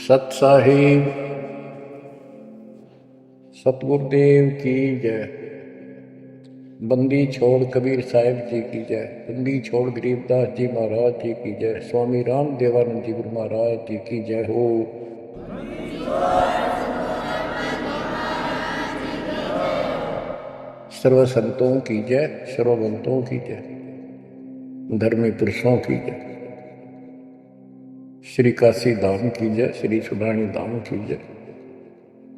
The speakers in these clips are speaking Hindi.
सत साहिब सतगुरुदेव की जय। बंदी छोड़ कबीर साहिब जी की जय। बंदी छोड़ गरीबदास जी महाराज जी की जय। स्वामी राम देवानंद जी गुरु महाराज जी की जय हो। सर्व संतों की जय, सर्वभक्तों की जय, धर्मी पुरुषों की जय। श्री काशी धाम की जय, श्री सुडानी धाम की जय,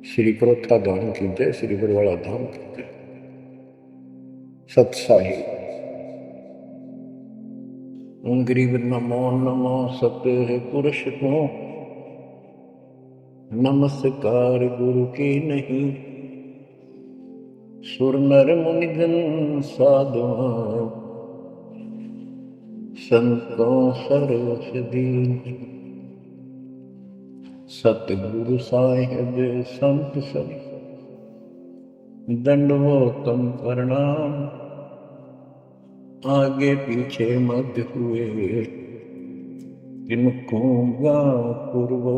श्री क्रोथा धाम की जय, श्री बरवाड़ा धाम की जय। सत्साही गरीब नमो नमो सत्य पुरुष को नमस्कार गुरु की नहीं। सुर नर मुनिजन साधु संतों सरस दीन। सतगुरु साहिब संत सब दंडवतम प्रणाम। आगे पीछे मध्य हुए इनको पूर्व।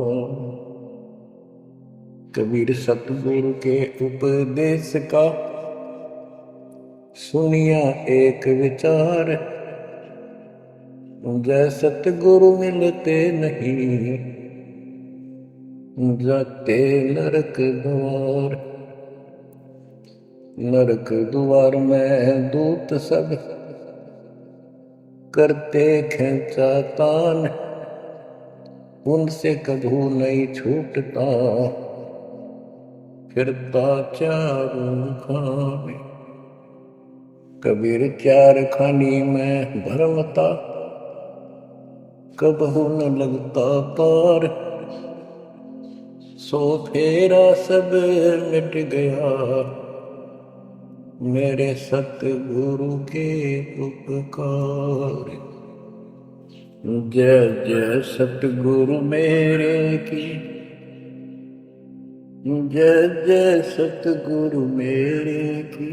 कबीर सतगुरु के उपदेश का सुनिया एक विचार। जय सतगुरु मिलते नहीं जाते नरक द्वार। नरक द्वार में दूत सब करते खेचा तान। उनसे कभू नहीं छूटता फिरता चारों खाने। कबीर चार खानी में भरमता कबहू न लगता पार। सो फेरा सब मिट गया मेरे सतगुरु के उपकार। जय जय सतगुरु मेरे की, जय जय सतगुरु मेरे की।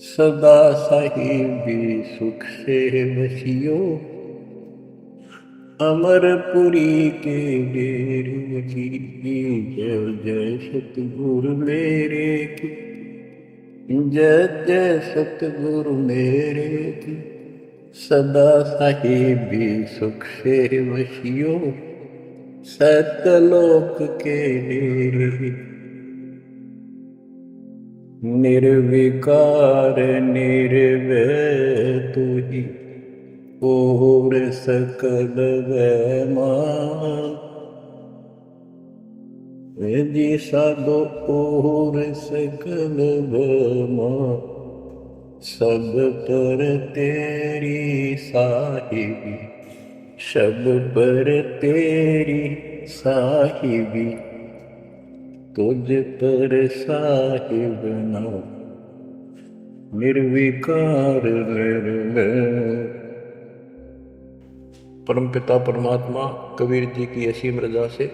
सदा साहिबी सुख से बसियो अमरपुरी के डेरे की। जय जय सतगुरु मेरे की, जय जय सतगुरु मेरे की। सदा साहिबी सुख से बसियो सतलोक के डेरे। निर्विकार निर्भय तू ही और सकल वैमान। जी साधो और सकल वैमान। सब पर तेरी साहिबी, सब पर तेरी साहिबी। तुझ पर साहिब नाम निर्विकार निर्भय। परमपिता परमात्मा कबीर जी की असीम रजा से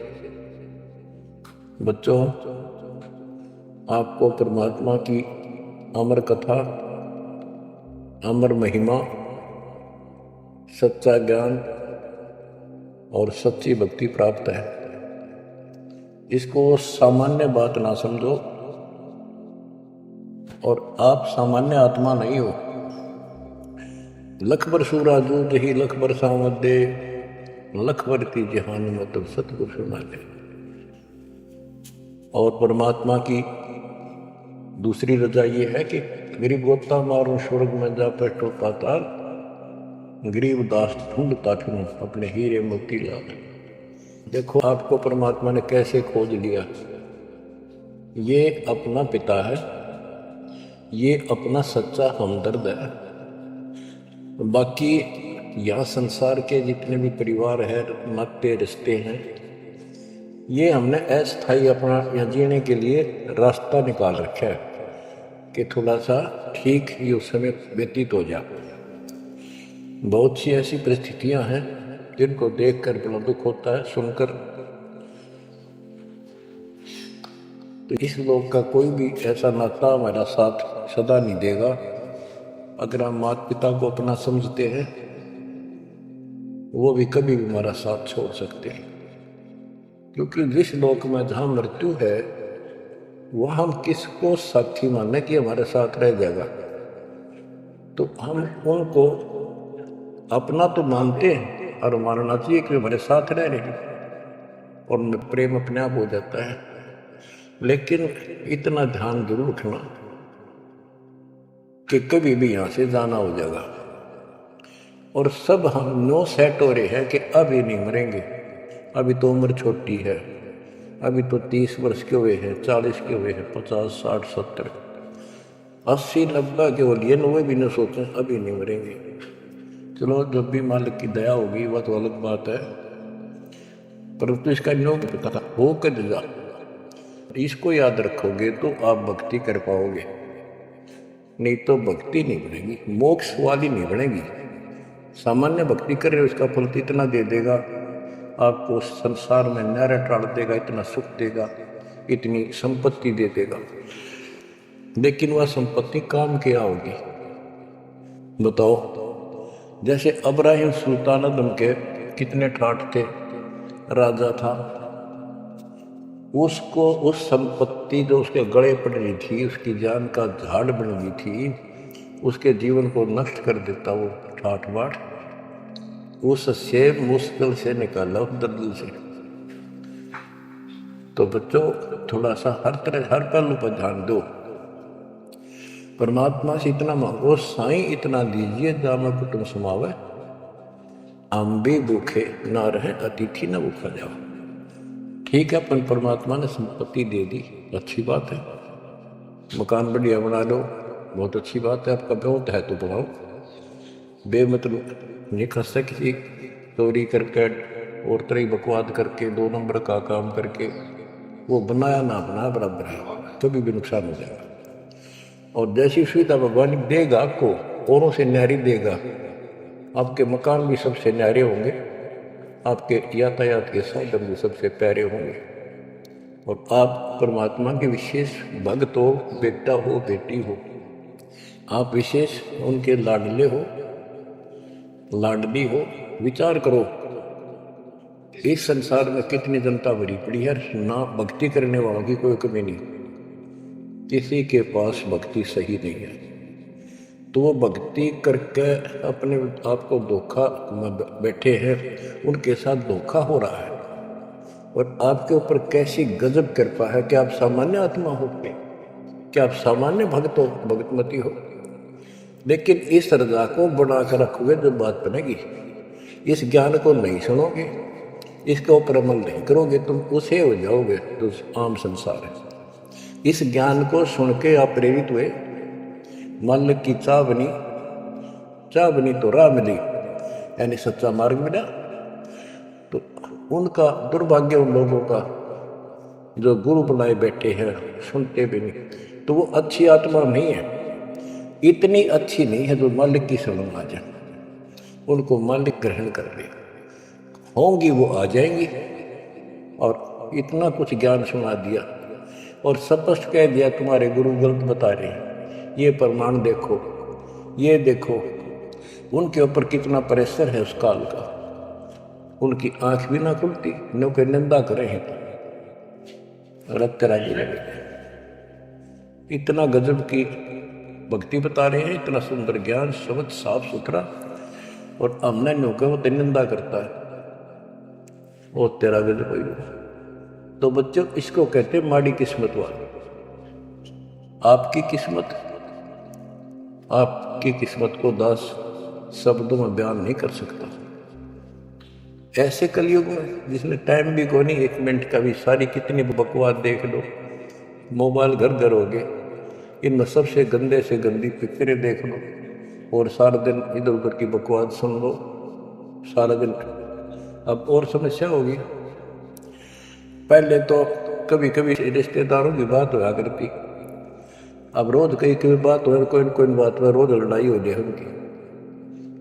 बच्चों आपको परमात्मा की अमर कथा, अमर महिमा, सच्चा ज्ञान और सच्ची भक्ति प्राप्त है। इसको सामान्य बात ना समझो और आप सामान्य आत्मा नहीं हो। लख बर सूरा जूझ ही लख बर सामद दे, लख बर की जहान मतलब सतगुरु सुना दे। और परमात्मा की दूसरी रजा ये है कि गरीब गोता मारूं स्वर्ग में जा पैठो पाताल। गरीब दास ढूंढता फिरूं अपने हीरे मोती लाल। देखो आपको परमात्मा ने कैसे खोज लिया। ये अपना पिता है, ये अपना सच्चा हमदर्द है। बाकी यहाँ संसार के जितने भी परिवार है, नाते रिश्ते हैं, ये हमने अस्थायी अपना यहाँ जीने के लिए रास्ता निकाल रखा है कि थोड़ा सा ठीक ये उस समय व्यतीत हो जाए। बहुत सी ऐसी परिस्थितियां हैं जिनको देखकर बड़ा दुख होता है सुनकर। तो इस लोक का कोई भी ऐसा नाता हमारा साथ सदा नहीं देगा। अगर हम माता पिता को अपना समझते हैं वो भी कभी भी हमारा साथ छोड़ सकते हैं। क्योंकि जिस लोक में जहाँ मृत्यु है वह हम किसको साथी माने कि हमारे साथ रह जाएगा, तो हम उनको अपना तो मानते हैं और मानना चाहिए कि हमारे साथ रह रहे हैं और प्रेम अपने आप हो जाता है। लेकिन इतना ध्यान जरूर रखना कि कभी भी यहाँ से जाना हो जाएगा। और सब हम नो सेट हो रहे हैं कि अभी नहीं मरेंगे, अभी तो उम्र छोटी है, अभी तो 30 वर्ष के हुए हैं, 40 के हुए हैं, 50, 60, 70, 80, 90 के हो लिए, 90 भी न सोचें अभी नहीं मरेंगे। चलो जब भी मालिक की दया होगी वह तो अलग बात है, परंतु इसका नो पता हो कर जा, इसको याद रखोगे तो आप भक्ति कर पाओगे, नहीं तो भक्ति नहीं बनेगी, मोक्ष वाली नहीं बनेगी। सामान्य भक्ति कर रहे हो इसका फल तो इतना दे देगा, आपको संसार में न्यारा टाल देगा, इतना सुख देगा, इतनी संपत्ति दे देगा, लेकिन वह संपत्ति काम क्या होगी बताओ। जैसे अब्राहिम सुल्तान आदम के कितने ठाठ थे, राजा था, उसको उस संपत्ति जो उसके गले पड़ रही थी, उसकी जान का झाड़ बन गई थी, उसके जीवन को नष्ट कर देता वो ठाठ बाट, उससे मुश्किल से निकाला उस दर्द से। तो बच्चों थोड़ा सा हर तरह हर पहलू पर ध्यान दो, परमात्मा से इतना मांगो, साईं इतना दीजिए जामा कुटुंब समावे, हम भी भूखे ना रहे अतिथि न भूखा जाओ। ठीक है, अपन परमात्मा ने संपत्ति दे दी, अच्छी बात है, मकान बढ़िया बना लो, बहुत अच्छी बात है, आपका बहुत है तो बनाओ, बेमतलब नहीं खस्ता किसी चोरी करके और तरह बकवाद करके 2 नंबर का काम करके, वो बनाया ना बनाया बराबर है, कभी भी नुकसान हो जाएगा। और जैसी सुविधा भगवान देगा आपको, औरों से न्यारी देगा, आपके मकान भी सबसे न्यारे होंगे, आपके यातायात के साधन भी सबसे प्यारे होंगे, और आप परमात्मा के विशेष भक्त हो, बेटा हो, बेटी हो, आप विशेष उनके लाडले हो, लाडली हो। विचार करो इस संसार में कितनी जनता भरी पड़ी है, ना भक्ति करने वालों की कोई कमी नहीं, किसी के पास भक्ति सही नहीं है, तो वो भक्ति करके अपने आप को धोखा बैठे हैं, उनके साथ धोखा हो रहा है। और आपके ऊपर कैसी गजब कृपा है कि आप सामान्य आत्मा हो, क्या आप सामान्य भक्त हो, भगतमती हो, लेकिन इस रजा को बना कर रखोगे जो बात बनेगी, इस ज्ञान को नहीं सुनोगे, इसके ऊपर अमल नहीं करोगे, तुम उसे हो जाओगे जो आम संसार है। इस ज्ञान को सुन के आप प्रेरित हुए, मालिक की चाह बनी तो राह मिली, यानी सच्चा मार्ग मिला। तो उनका दुर्भाग्य उन लोगों का जो गुरु बनाए बैठे हैं, सुनते भी नहीं, तो वो अच्छी आत्मा नहीं है, इतनी अच्छी नहीं है जो मालिक की शरण आ जाए, उनको मालिक ग्रहण कर ले होंगी, वो आ जाएंगी। और इतना कुछ ज्ञान सुना दिया और स्पष्ट कह दिया तुम्हारे गुरु गलत बता रहे हैं, ये प्रमाण देखो, ये देखो, उनके ऊपर कितना प्रेशर है उस काल का, उनकी आंख भी ना खुलती, न कोई निंदा करे हैं तो रक्त राजी लगे। इतना गजब की भक्ति बता रहे हैं, इतना सुंदर ज्ञान, शब्द साफ सुथरा, और हमने न्यू के वो निंदा करता है, वो तेरा गजब हुई। तो बच्चों इसको कहते हैं माड़ी किस्मत वाले। आपकी किस्मत को 10 शब्दों में बयान नहीं कर सकता। ऐसे कलयुग में जिसमें टाइम भी को नहीं, 1 मिनट का भी, सारी कितनी बकवास देख लो, मोबाइल घर घर हो गए, इनमें सबसे गंदे से गंदी पिक्चरें देख लो और सारा दिन इधर उधर की बकवास सुन लो सारा दिन। अब और समस्या होगी, पहले तो कभी कभी रिश्तेदारों की बात होया करती, अब रोज कई बात हो, कोई बात में रोज लड़ाई हो जाए उनकी,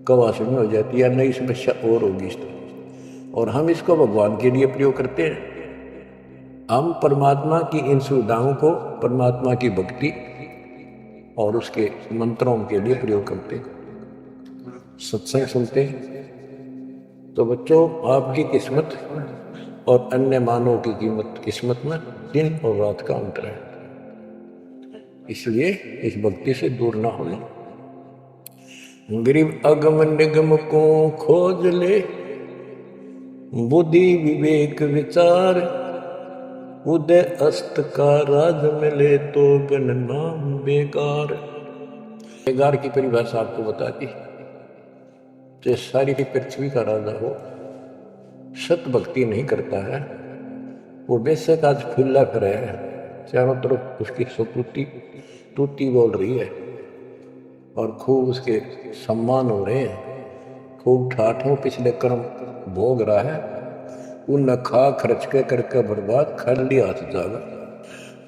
कवासनी हो जाती है, नई समस्या और होगी इस तरह। और हम इसको भगवान के लिए प्रयोग करते हैं, हम परमात्मा की इन सुविधाओं को, परमात्मा की भक्ति और उसके मंत्रों के लिए प्रयोग करते हैं, सत्संग सुनते हैं। तो बच्चों आपकी किस्मत और अन्य मानव की कीमत किस्मत में दिन और रात का अंतर है। इसलिए इस भक्ति से दूर ना होना। गरीब अगम निगम को खोज ले, बुद्धि विवेक विचार, उदय अस्त का राज मिले तो गण नाम बेकार। बेकार की परिभाषा आपको बता दी। तो सारी पृथ्वी का राजा हो, सत भक्ति नहीं करता है, वो बेशक आज फूला फिर है, चारों तरफ उसकी सुकृति टूटी बोल रही है और खूब उसके सम्मान हो रहे हैं, खूब ठाठों पिछले कर्म भोग रहा है, उन खा खर्च के करके बर्बाद खाली हाथ जागा।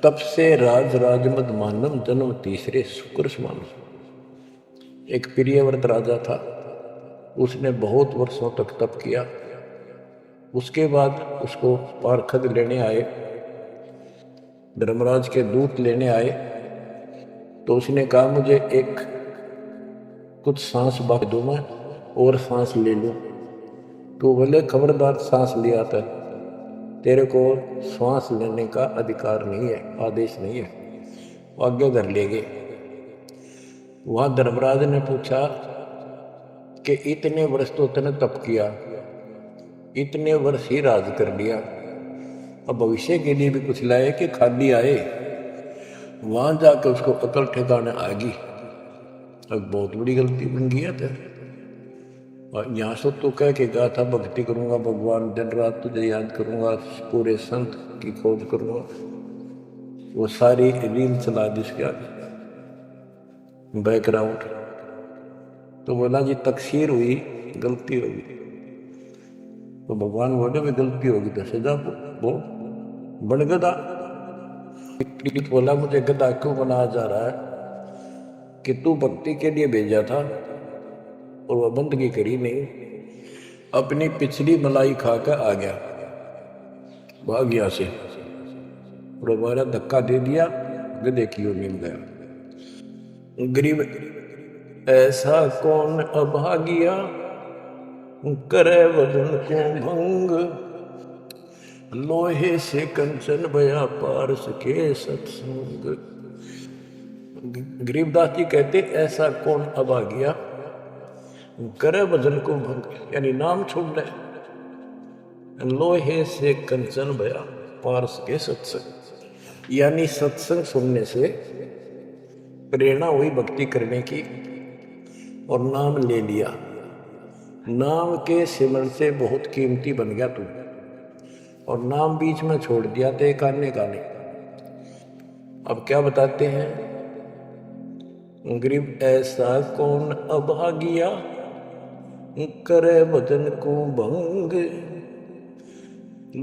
तब से राज राजमद मानम जन्म तीसरे शुक्र समान। एक प्रियव्रत राजा था, उसने बहुत वर्षों तक तप किया। उसके बाद उसको पार्षद लेने आए, धर्मराज के दूत लेने आए, तो उसने कहा मुझे एक कुछ सांस बाकी दो, मैं और सांस ले लूं। तो बोले खबरदार, सांस लिया था, तेरे को सांस लेने का अधिकार नहीं है, आदेश नहीं है। आगे घर ले गए। वहां धर्मराज ने पूछा कि इतने वर्ष तो तूने तप किया, इतने वर्ष ही राज कर लिया, अब भविष्य के लिए भी कुछ लाए कि खाली आए। वहां जाकर उसको अकल ठिकाने आ गई, अब बहुत बड़ी गलती बन गई है। और यहाँ से तो कह के कहा था भक्ति करूंगा भगवान, दिन रात तुझे याद करूंगा, पूरे संत की खोज करूंगा, वो सारी रील चला दी इसके आगे बैकग्राउंड। तो बोला जी तकसीर हुई, गलती होगी। तो भगवान बोले भी गलती होगी तो सजा वो बन गधा। बोला मुझे गधा क्यों बनाया जा रहा है कि तू भक्ति के लिए भेजा था और वह बंदगी करी नहीं, अपनी पिछली मलाई खाकर आ गया, भाग गया से, और हमारा धक्का दे दिया, गधे की ओर मिल गया। गरीब ऐसा कौन अभागिया, करे वजन को भंग, लोहे से कंचन भया पारस के सत्संग। गरीबदास जी कहते ऐसा कौन अभागिया, करे भजन को भंग, यानी नाम छोड़ ले, लोहे से कंचन भया पारस के सत्संग, यानी सत्संग सुनने से प्रेरणा हुई भक्ति करने की और नाम ले लिया। नाम के सिमरण से बहुत कीमती बन गया तू, और नाम बीच में छोड़ दिया तो एक आने का नहीं। अब क्या बताते हैं, गरीब ऐसा कौन अभागिया, करे भजन को भंग,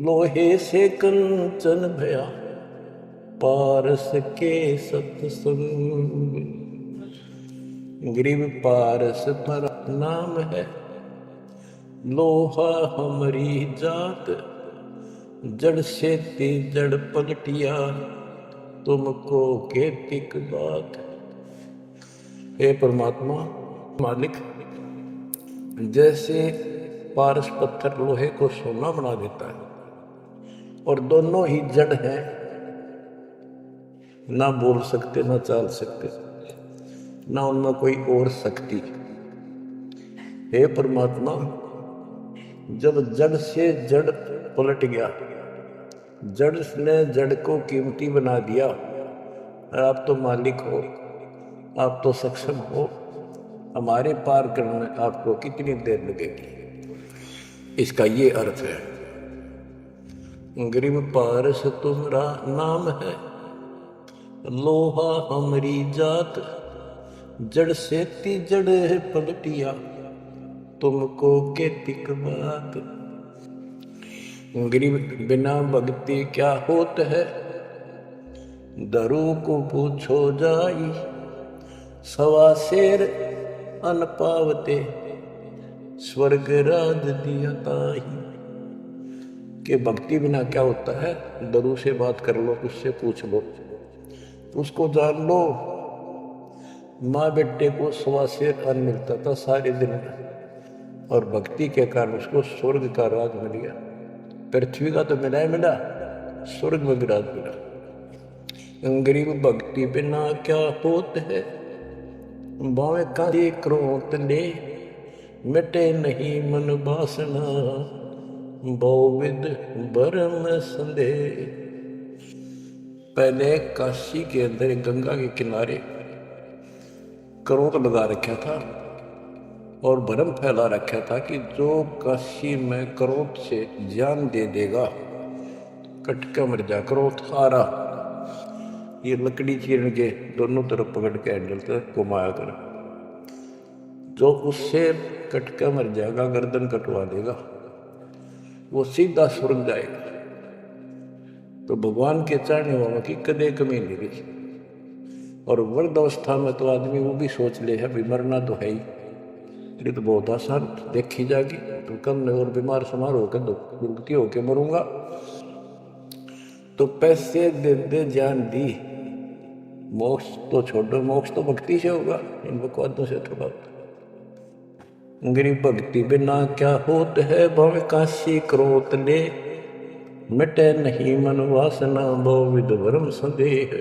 लोहे से कंचन भया पारस के सत्संग। गरीब पारस पर नाम है, लोहा हमारी जात, जड़ से ती जड़ पलटिया, तुमको केतिक बात। हे परमात्मा मालिक, जैसे पारस पत्थर लोहे को सोना बना देता है और दोनों ही जड़ हैं, ना बोल सकते ना चाल सकते, ना उनमें कोई और शक्ति। हे परमात्मा, जब जड़ से जड़ पलट गया, जड़ ने जड़ को कीमती बना दिया, आप तो मालिक हो, आप तो सक्षम हो, हमारे पार करने में आपको कितनी देर लगेगी। इसका ये अर्थ है, गरीब पारस तुम्हारा नाम है, लोहा हमारी जात, जड़ से ती जड़ पलटिया, तुमको केतिक बात। गरीब बिना भक्ति क्या होत है, दरू को पूछो जाई, सवा शेर अन पावते, स्वर्ग राज दिया ताही। कि भक्ति बिना क्या होता है, दरू से बात कर लो, उससे पूछ लो, उसको जान लो। माँ बेटे को सवा शेर अन्न मिलता था सारे दिन में, और भक्ति के कारण उसको स्वर्ग का राज मिल गया। पृथ्वी का तो मिला है मिला, स्वर्ग में विराज मिला। गरीब भक्ति बिना क्या होत है, बावे का क्रोध ले, मिटे नहीं मन वासना, बहुविध भरम संदेह। पहले काशी के अंदर गंगा के किनारे क्रोध लगा रखा था और भरम फैला रखा था कि जो काशी में क्रोध से जान दे देगा कटका मर जा। क्रोध आ रहा, ये लकड़ी चीरन के दोनों तरफ पकड़ के हैंडल तक घुमाया कर, जो उससे कटका मर जाएगा, गर्दन कटवा देगा, वो सीधा स्वर्ग जाएगा। तो भगवान के चाहने वालों की कदे कमी नहीं रही। और वृद्ध अवस्था में तो आदमी वो भी सोच ले है भी मरना तो है ही, ये तो बहुत आसान देखी जाएगी, तो कम और बीमार समार होकर दुर्गति होकर मरूंगा। तो पैसे दे दे जान दी, मोक्ष तो छोड़ो, मोक्ष तो भक्ति से होगा, इन बकवादों से थोड़ा। गरीब भक्ति बिना क्या होत है, भव काशी क्रोध ले, मिटे नहीं मन वासना, बहुविध भरम संदेह।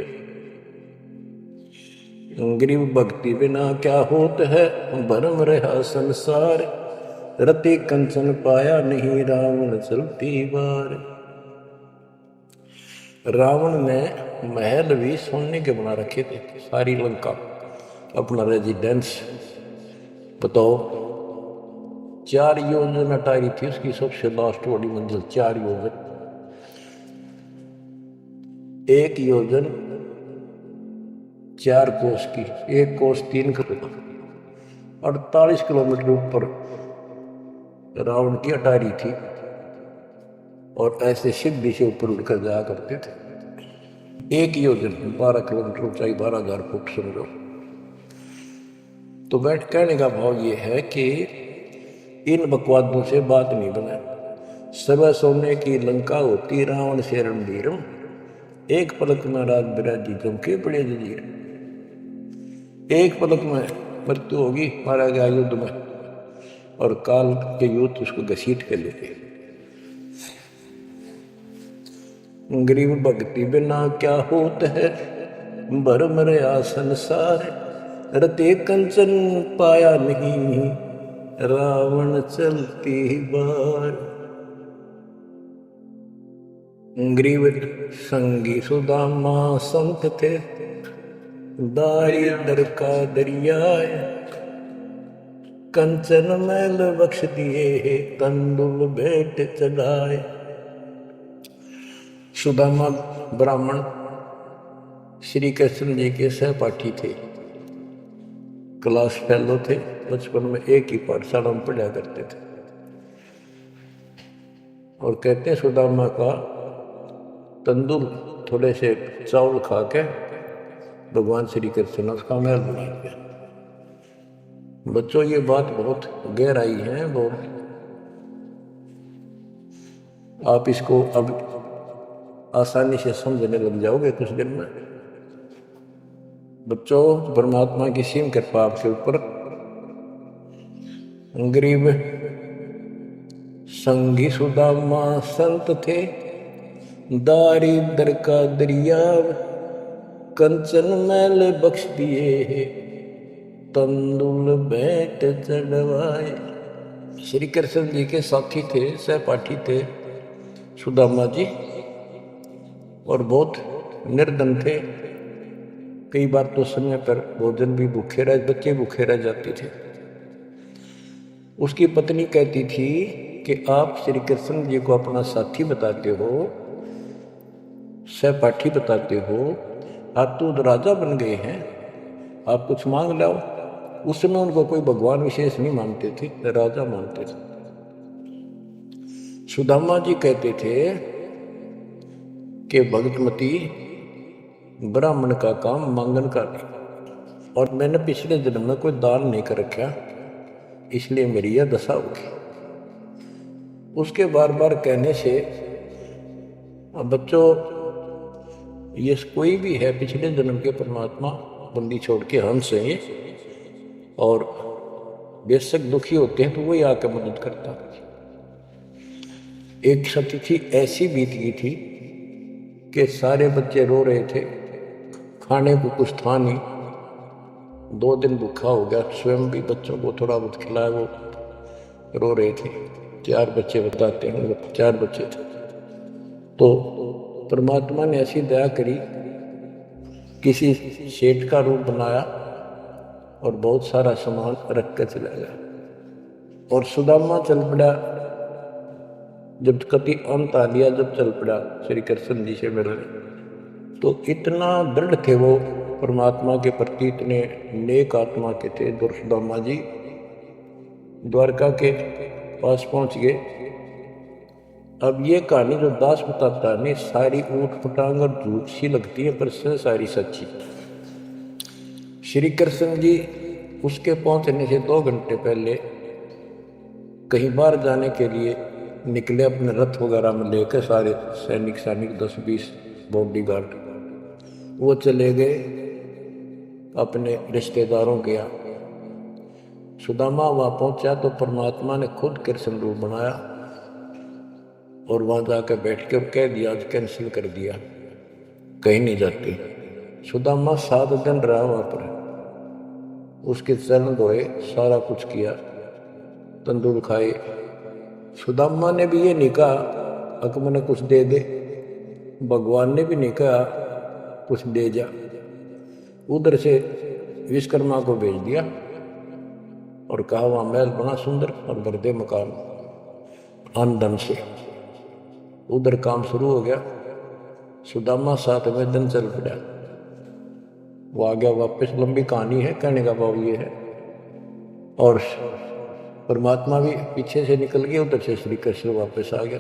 गरीब भक्ति बिना क्या होत है, भरम रहा संसार, रति कंचन पाया नहीं, रावण चलती बार। रावण ने महल भी सोने के बना रखे थे, सारी लंका अपना रेजिडेंस। बताओ 4 योजन अटारी थी उसकी सबसे लास्ट वाली मंजिल, 4 योजन। 1 योजन 4 कोस की, 1 कोस 3 किलोमीटर, 48 किलोमीटर ऊपर रावण की अटारी थी। और ऐसे सीधी से ऊपर उड़कर जाया करते थे। 1 योजन 12 किलोमीटर ऊंचाई, 12,000 फुट समझो। तो बैठ कहने का भाव ये है कि इन बकवादों से बात नहीं बना। सब सोने की लंका होती, रावण से रणधीरम, एक पलक में रात बिराजी गम के बड़े जजीर। एक पलक में मृत्यु होगी, मारा गया युद्ध में, और काल के युद्ध उसको घसीट कर लेते। गरीब भक्ति बिना क्या होत है, भरम रहा संसार, रते कंचन पाया नहीं, रावण चलती बार। गरीब संगी सुदामा संत थे, दारिद्र का दरिया, कंचन मैल बख्श दिए, तंदुल भेंट चढ़ाए। सुदामा ब्राह्मण श्री कृष्ण जी के सहपाठी थे, क्लास फेलो थे, बचपन में एक ही पाठशाला में पढ़ा करते थे। और कहते हैं सुदामा का तंदूर थोड़े से चावल खा के भगवान श्री कृष्ण ने उसका महल बना दिया। बच्चों ये बात बहुत गहराई है, बहुत आप इसको अब आसानी से समझने लग जाओगे कुछ दिन में। बच्चों परमात्मा की सीम कृपा आपके ऊपर। गरीब संगी सुदामा संत थे, दारिद्र का दरिया, कंचन मैल बख्श दिए, तंदुल भेंट चढ़वाए। श्री कृष्ण जी के साथी थे, सहपाठी थे सुदामा जी, और बहुत निर्धन थे। कई बार तो समय पर भोजन भी भूखे रह, बच्चे भूखे रह जाते थे। उसकी पत्नी कहती थी कि आप श्री कृष्ण जी को अपना साथी बताते हो, सहपाठी बताते हो, आप तो राजा बन गए हैं, आप कुछ मांग लाओ। उस समय उनको कोई भगवान विशेष नहीं मानते थे, राजा मानते थे। सुदामा जी कहते थे कि भगतमती ब्राह्मण का काम मांगन का नहीं, और मैंने पिछले जन्म में कोई दान नहीं कर रखा, इसलिए मेरी यह दशा होगी। उसके बार बार कहने से बच्चों ये कोई भी है पिछले जन्म के परमात्मा बंदी छोड़ के हंस हैं ये, और बेशक दुखी होते हैं तो वही आकर मदद करता है। एक सतिथि ऐसी बीत गई थी कि सारे बच्चे रो रहे थे, खाने को कुछ था नहीं, 2 दिन भूखा हो गया, स्वयं भी बच्चों को थोड़ा बहुत खिलाया, वो रो रहे थे। 4 बच्चे बताते हैं, 4 बच्चे थे। तो परमात्मा ने ऐसी दया करी, किसी सेठ का रूप बनाया और बहुत सारा सामान रख कर चला गया। और सुदामा चल पड़ा, जब कति अंत आ लिया, जब चल पड़ा श्री कृष्ण जी से मिलने, तो इतना दृढ़ थे वो परमात्मा के प्रति, इतने नेक आत्मा के थे। सुदामा जी द्वारका के पास पहुंच गए। अब ये कहानी जो दास बताता है, सारी ऊट फटांग और झूठ सी लगती है, पर सारी सच्ची। श्री कृष्ण जी उसके पहुंचने से 2 घंटे पहले कहीं बाहर जाने के लिए निकले, अपने रथ वगैरह में लेकर, सारे सैनिक 10-20 बॉडीगार्ड, वो चले गए अपने रिश्तेदारों के यहाँ। सुदामा वहाँ पहुंचा तो परमात्मा ने खुद कृष्ण रूप बनाया और वहाँ जाकर बैठ के कह दिया, आज कैंसिल कर दिया, कहीं नहीं जाते। सुदामा 7 दिन रहा वहाँ पर, उसके चरण धोए, सारा कुछ किया, तंदूर खाए। सुदामा ने भी ये नहीं कहा अक मैंने कुछ दे दे, भगवान ने भी नहीं कहा कुछ दे जा। उधर से विश्वकर्मा को भेज दिया और कहा वहाँ महल बना सुंदर और भर दे मकान आमदन से। उधर काम शुरू हो गया। सुदामा 7वें दिन चल पड़ा, वो आ गया वापस। लंबी कहानी है, कहने का भाव ये है। और परमात्मा भी पीछे से निकल गया, उधर से श्री कृष्ण वापस आ गया।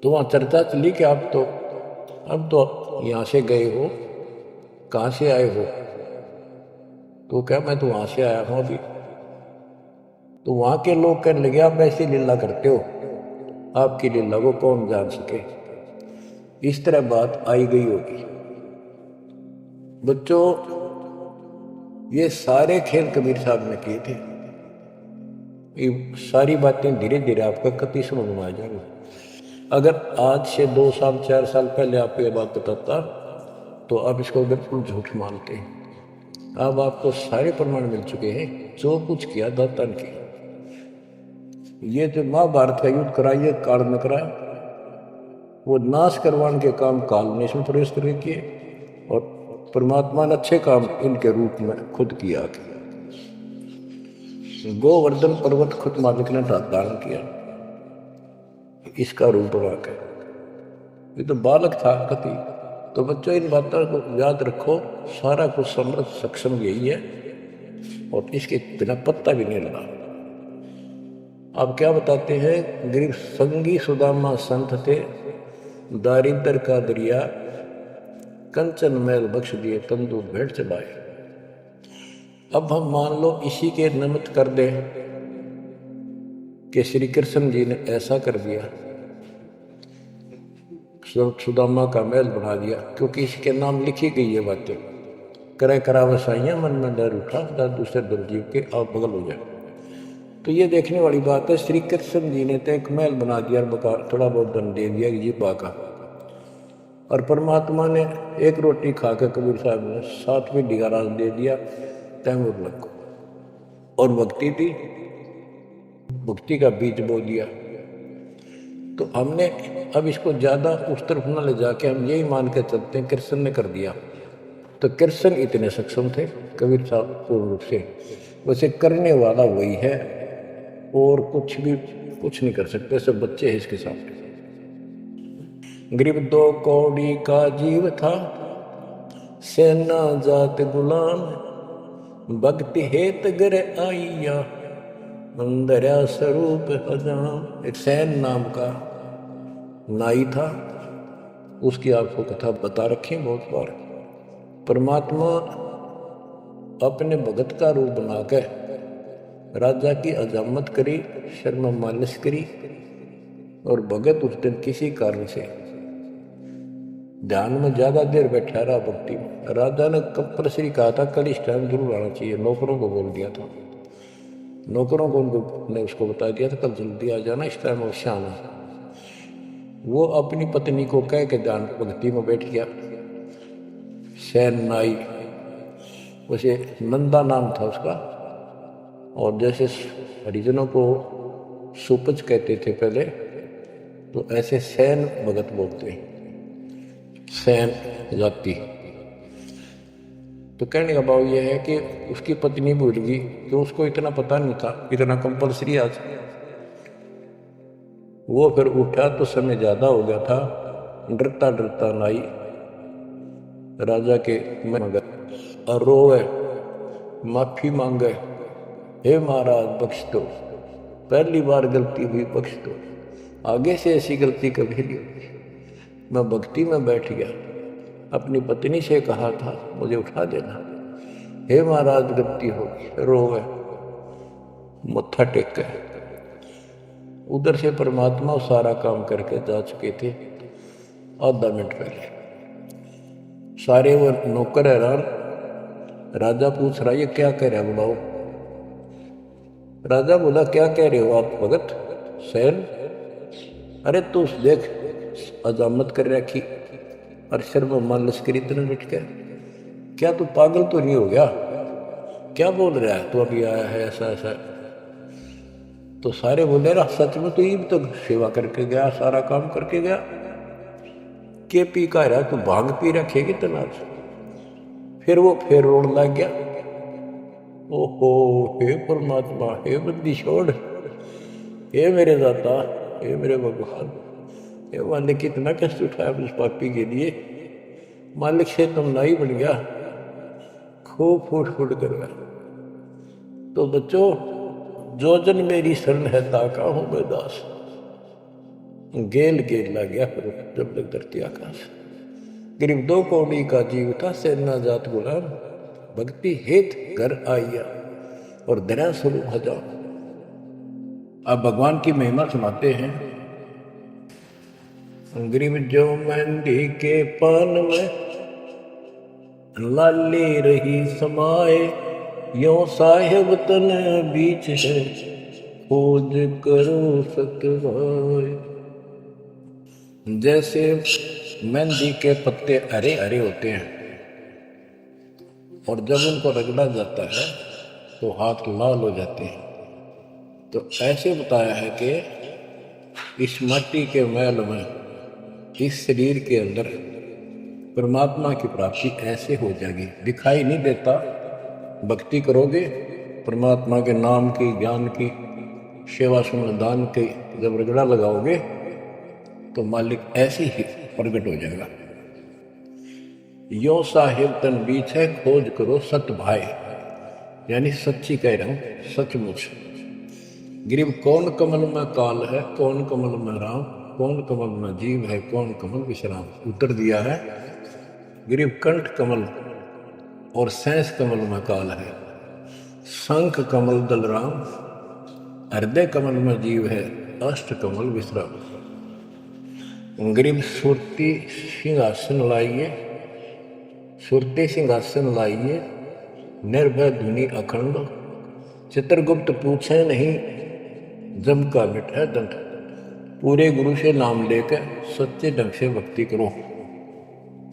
तो वहाँ चर्चा चली कि अब तो यहाँ से गए हो, कहाँ से आए हो? तो क्या मैं तो वहाँ से आया हूँ अभी। तो वहाँ के लोग कहने लगे, आप ऐसी लीला करते हो, आपकी लीला को कौन जान सके। इस तरह बात आई गई होगी। बच्चों, ये सारे खेल कबीर साहब ने किए थे। ये सारी बातें धीरे धीरे आपका कति समझ में आ जाएंगी। अगर आज से 2 साल 4 साल पहले आपको ये बात बताता तो आप इसको बिल्कुल झूठ मानते हैं। अब आपको सारे प्रमाण मिल चुके हैं, जो कुछ किया दाता ने किया। ये जो महाभारत का युद्ध कराइए काल में कराए, वो नाश करवाने के काम काल ने इसमें प्रवेश करके किए, और परमात्मा ने अच्छे काम इनके रूप में खुद किया। गोवर्धन पर्वत खुद मालिक ने धारण किया, इसका रूप बना के। ये तो बालक था कति। तो बच्चों, इन बातों को याद रखो, सारा कुछ समर्थ सक्षम यही है, और इसके बिना पत्ता भी नहीं लगा। आप क्या बताते हैं, गरीब संगी सुदामा संत थे, दारिद्र का दरिया कंचन मैल बख्श दिए, तंदूर भेंट चलाए। अब हम मान लो इसी के निमित्त कर दें कि श्री कृष्ण जी ने ऐसा कर दिया, सुदामा का महल बना दिया, क्योंकि इसके नाम लिखी गई है बातें। करे करावसाइयां मन में डर उठा, दूसरे दुर्जीव के आप बगल हो जाए। तो ये देखने वाली बात है। श्री कृष्ण जी ने तो एक महल बना दिया, मकान थोड़ा बहुत धन दे दिया जीपा का, और परमात्मा ने एक रोटी खा के कबीर साहब ने 7वीं डिगाराज दे दिया तैमूर लग को, और भक्ति थी, भक्ति का बीज बो दिया। तो हमने अब इसको ज्यादा उस तरफ न ले जाके हम यही मान के चलते हैं कृष्ण ने कर दिया। तो कृष्ण इतने सक्षम थे कबीर साहब पूर्ण रूप से, वैसे करने वाला वही है, और कुछ नहीं कर सकते, सब बच्चे हैं इसके सामने। गरीब 2 कौड़ी का जीव था, सेना जात गुलाम, भक्ति हेत गर आइया, मंदर्या स्वरूप हजाम। एक सैन नाम का नाई था, उसकी आपको कथा बता रखी बहुत बार। परमात्मा अपने भगत का रूप बनाकर राजा की अजामत करी, शर्मा मालिश करी, और भगत उस दिन किसी कारण से ध्यान में ज्यादा देर बैठा रहा भक्ति में। राजा ने कंपल्सरी कहा था कल इस टाइम जरूर आना चाहिए, नौकरों को बोल दिया था, नौकरों को ने उसको बता दिया था कल जल्दी आ जाना, इस टाइम अवश्य आना। वो अपनी पत्नी को कह के ध्यान भक्ति में बैठ गया। सैन नाई, उसे नंदा नाम था उसका, और जैसे हरिजनों को सुपच कहते थे पहले, तो ऐसे सैन भगत बोलते हैं, सैन जाति। तो कहने का भाव यह है कि उसकी पत्नी भूल गई, तो उसको इतना पता नहीं था, इतना कंपल्सरी आज। वो फिर उठा तो समय ज्यादा हो गया था, डरता डरता नाई राजा के मगर और रोए, माफी मांगे, हे महाराज बख्श दो, पहली बार गलती हुई, बख्श दो, आगे से ऐसी गलती कभी नहीं होगी। मैं भक्ति में बैठ गया, अपनी पत्नी से कहा था मुझे उठा देना, हे महाराज गलती होगी, रोए, मत्था टेक। उधर से परमात्मा सारा काम करके जा चुके थे आधा मिनट पहले। सारे वो नौकर हैरान। राजा पूछ रहा ये क्या कह रहा है बुलाओ। राजा बोला क्या कह रहे हो आप भगत सैन? अरे तू देख अजामत कर रखी और सिर में मान लश्करी इतना लट गया, क्या तू पागल तो नहीं हो गया? क्या बोल रहा है तू अभी आया है ऐसा ऐसा? तो सारे बोले रहा सच में तो ईब तक सेवा करके गया, सारा काम करके गया, के पी का रहा तू भांग पी रखेगी तनाज। फिर वो फिर रोने लग गया, ओहो हे परमात्मा, हे बंदी छोड़, हे मेरे दाता, हे मेरे भगवान, हे मालिक कितना कष्ट उठाया उस पापी के लिए, मालिक से तुम नहीं बन गया, खूब फूट फूट कर गया। तो बच्चों जो जन मेरी शरण है ताका हूं मैं दास, गेल गेल लग गया फिर जब तक धरती आकाश। करीब 2 कौड़ी का जीव था, सेना जात गुलाम, भक्ति हेत घर आइया और दरा स्वरूप हजार। अब भगवान की महिमा सुनाते हैं। गरीब जो मेहंदी के पान में लाली रही समाए, यो साहेब तन बीच है खोज करो सतवाए। जैसे मेहंदी के पत्ते हरे हरे होते हैं और जब उनको रगड़ा जाता है तो हाथ लाल हो जाते हैं, तो ऐसे बताया है कि इस माटी के मैल में, इस शरीर के अंदर परमात्मा की प्राप्ति ऐसे हो जाएगी। दिखाई नहीं देता, भक्ति करोगे परमात्मा के नाम की, ज्ञान की, सेवा सुमन की जब रगड़ा लगाओगे तो मालिक ऐसे ही प्रकट हो जाएगा। यो साहिब तन बीच है खोज करो सत भाई, यानी सच्ची कह रहा हूं सचमुच। गिरिव कौन कमल में काल है, कौन कमल में राम, कौन कमल में जीव है, कौन कमल विश्राम। उत्तर दिया है गिरिव कंठ कमल और सैंस कमल में काल है, शंख कमल दलराम, हृदय कमल में जीव है, अष्ट कमल विश्राम। गरीब सुरती सिंहासन लाइए, सुरती सिंहासन लाइए, निर्भय धुनि अखंड, चित्रगुप्त पूछे नहीं जम का मिट है दंड। पूरे गुरु से नाम लेकर सच्चे ढंग से भक्ति करो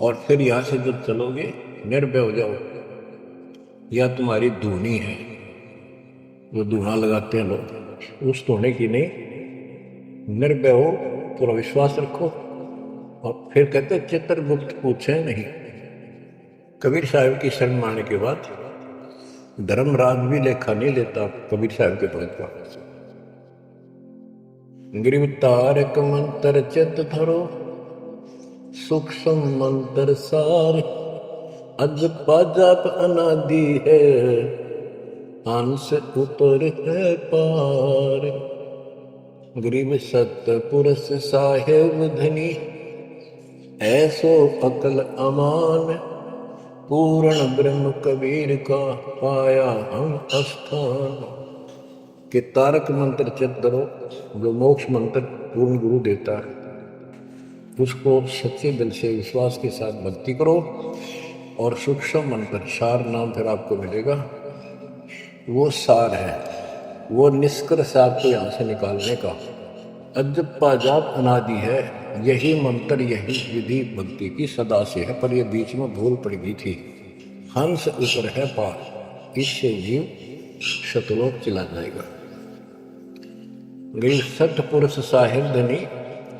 और फिर यहाँ से जब चलोगे निर्भय हो जाओ। या तुम्हारी धुनी है, वो धुना लगाते हैं लोग, उस धुने की नहीं, निर्भय हो, पूरा विश्वास रखो। और फिर कहते चित्रगुप्त पूछे नहीं। कबीर साहब की शरण माने के बाद धर्मराज भी लेखा नहीं लेता कबीर साहब के भगत का। गिरिव तारक मंत्र चित धरो, सूक्ष्म मंत्र सार, अज पाजाप अनादि है, हंस उतर है पार। गरीब सतपुरुष साहेब धनी, ऐसो अकल अमान, पूर्ण ब्रह्म कबीर का पाया हम स्थान। कि तारक मंत्र चित धरो, जो मोक्ष मंत्र पूर्ण गुरु देता है, उसको सच्चे दिल से विश्वास के साथ भक्ति करो। और सूक्ष्म मंत्र सार नाम फिर आपको मिलेगा, वो सार है, वो निष्कर्ष आपको यहाँ से निकालने का। अजप्पा जाप अनादि है, यही मंत्र यही विधि भक्ति की सदा से है, पर यह बीच में भूल पड़ गई थी। हंस ऊपर है पार, इससे जीव शतलोक चला जाएगा। गिर सठ पुरुष साहिब धनी,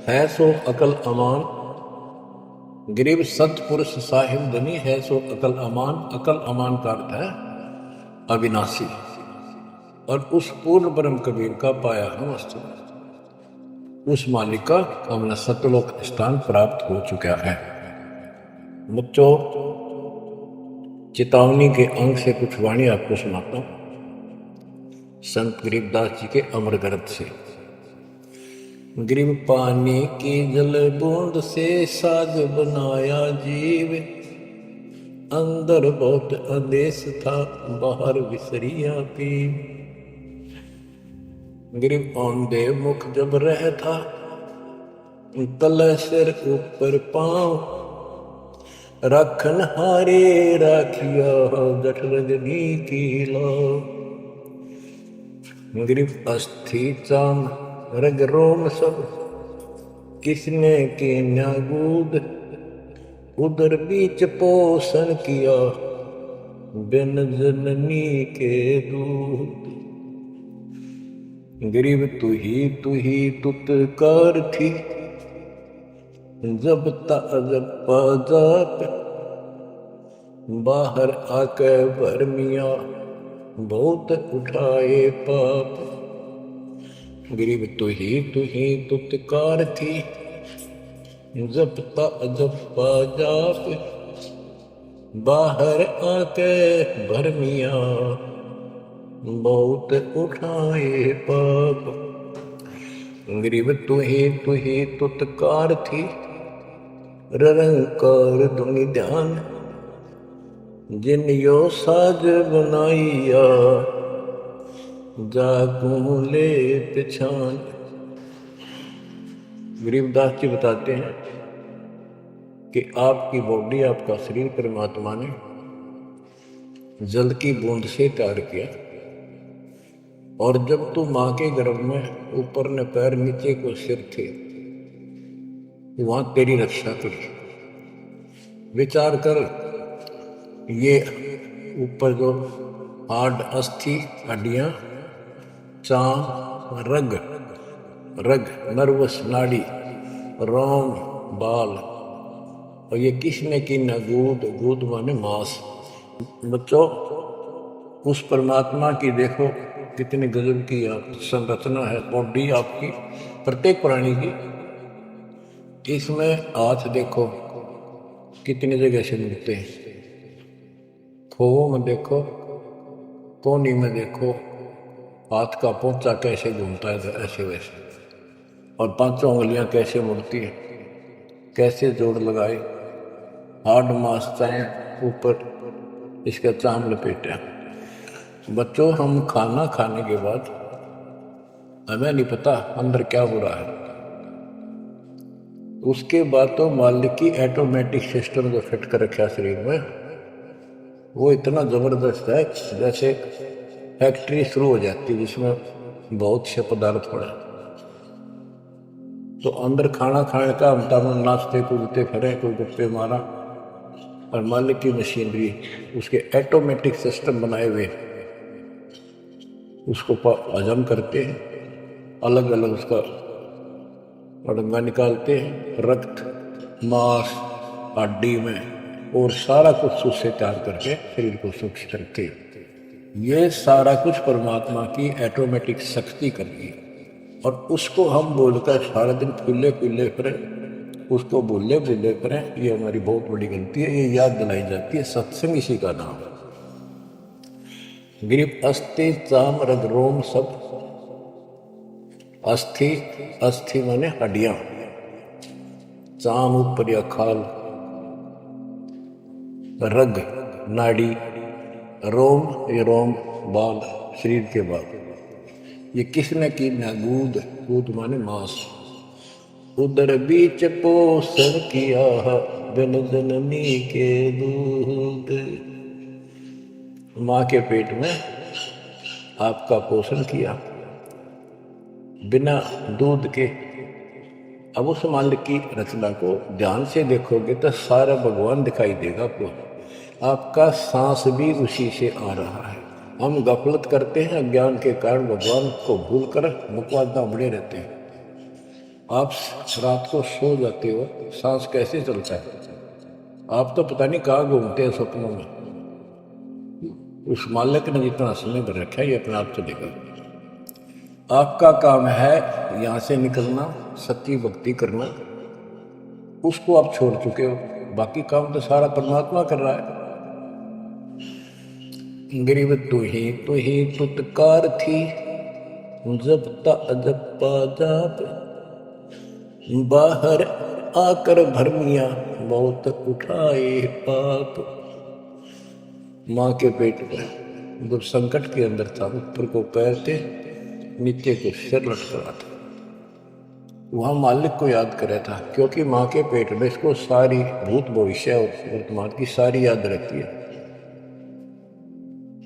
है सो अकल अमान। गरीब सतपुरुष साहिब धनी, है सो अकल अमान। अकल अमान का अर्थ है अविनाशी, और उस पूर्ण ब्रह्म कबीर का पाया हम वस्तु, उस मालिक का हमने सतलोक स्थान प्राप्त हो चुका है। बच्चों, चेतावनी के अंग से कुछ वाणी आपको सुनाता हूं संत गरीबदास जी के अमर ग्रंथ से। गरीब पानी की जल बूंद से साज बनाया जीव, अंदर बहुत आदेश था बाहर विसरिया पी। गरीब औंधे मुख जब रह था, तल सिर ऊपर पांव, रखन हारे राखिया जठ रजनी की लो। गरीब अस्थि चाम रग रोम सब, किसने के न्यागूद, उधर बीच पोषण किया बिन जननी के दूध। गरीब तू ही तुतकार थी, जब तजप्पा जाप, बाहर आके भरमिया बहुत उठाए पाप। गरीब तू ही तुतकार थी, जब तजप्पा जाप, बाहर आके भरमिया बहुत उठाए पाप। गरीब तू ही तुतकार थी, रंकार धुनि ध्यान, जिन यो साज बनाइया जागू ले पिछान। गरीबदास जी बताते हैं कि आपकी बॉडी, आपका शरीर परमात्मा ने जल की बूंद से तैयार किया, और जब तू माँ के गर्भ में ऊपर ने पैर नीचे को सिर थे, वहां तेरी रक्षा करी। विचार कर, ये ऊपर जो हार्ड अस्थि हड्डियां, चाम रग, नर्वस नाड़ी, रोम बाल, और ये किसने की न गूद माने मांस। बच्चों, उस परमात्मा की देखो कितनी गजब की संरचना है बॉडी आपकी, प्रत्येक प्राणी की। इसमें हाथ देखो कितनी जगह से मिलते हैं, खो में देखो, कोनी में देखो, हाथ का पोंचा कैसे घूमता है ऐसे वैसे, और पांचों उंगलियां कैसे मुड़ती है, कैसे जोड़ लगाए, हार्ड मास चाहे ऊपर इसका चाम लपेटा। बच्चों, हम खाना खाने के बाद हमें नहीं पता अंदर क्या हो रहा है, उसके बाद तो मालिक की ऑटोमेटिक सिस्टम जो फिट कर रखा शरीर में, वो इतना जबरदस्त है जैसे फैक्ट्री शुरू हो जाती है जिसमें बहुत से पदार्थ पड़े। तो अंदर खाना खाने का हम नाचते कूदते फिरे, कोई गप्पे मारा, और मालिक की मशीनरी उसके ऑटोमेटिक सिस्टम बनाए हुए उसको हजम करते हैं, अलग अलग उसका अड़ंगा निकालते हैं, रक्त मांस हड्डी में, और सारा कुछ उससे तैयार करके शरीर को सुरक्षित रखते हैं। ये सारा कुछ परमात्मा की ऑटोमेटिक शक्ति करती है, और उसको हम बोलकर सारा दिन फूले फिरें, उसको बोले करें, ये हमारी बहुत बड़ी गलती है। ये याद दिलाई जाती है, सत्संग इसी का नाम है। गरीब अस्थि चाम रग रोम सब, अस्थि माने हड्डियां, चाम ऊपर या खाल, रग नाड़ी, रोम ये रोम बाल, शरीर के बाल, ये किसने की ना गूद माने मांस। उधर बीच पोषण किया बिन जननी के दूध, माँ के पेट में आपका पोषण किया बिना दूध के, अब उस मालिक की रचना को ध्यान से देखोगे तो सारा भगवान दिखाई देगा आपको। आपका सांस भी उसी से आ रहा है। हम गफलत करते हैं, अज्ञान के कारण भगवान को भूलकर मुकदमा बड़े रहते हैं। आप रात को सो जाते हो, सांस कैसे चलता है? आप तो पता नहीं कहाँ घूमते हैं सपनों में। उस मालिक ने जितना समय भर रखा है ये अपने आप चलेगा। आपका काम है यहाँ से निकलना, सच्ची भक्ति करना, उसको आप छोड़ चुके हो। बाकी काम तो सारा परमात्मा कर रहा है। गरीब तू ही तुतकार थी, जपता जपा जाप, बाहर आकर भरमिया बहुत उठाए पाप। माँ के पेट में जब संकट के अंदर था, ऊपर को पैर थे, नीचे को सिर लटका था, वहाँ मालिक को याद करे था, क्योंकि माँ के पेट में इसको सारी भूत भविष्य और वर्तमान की सारी याद रहती है।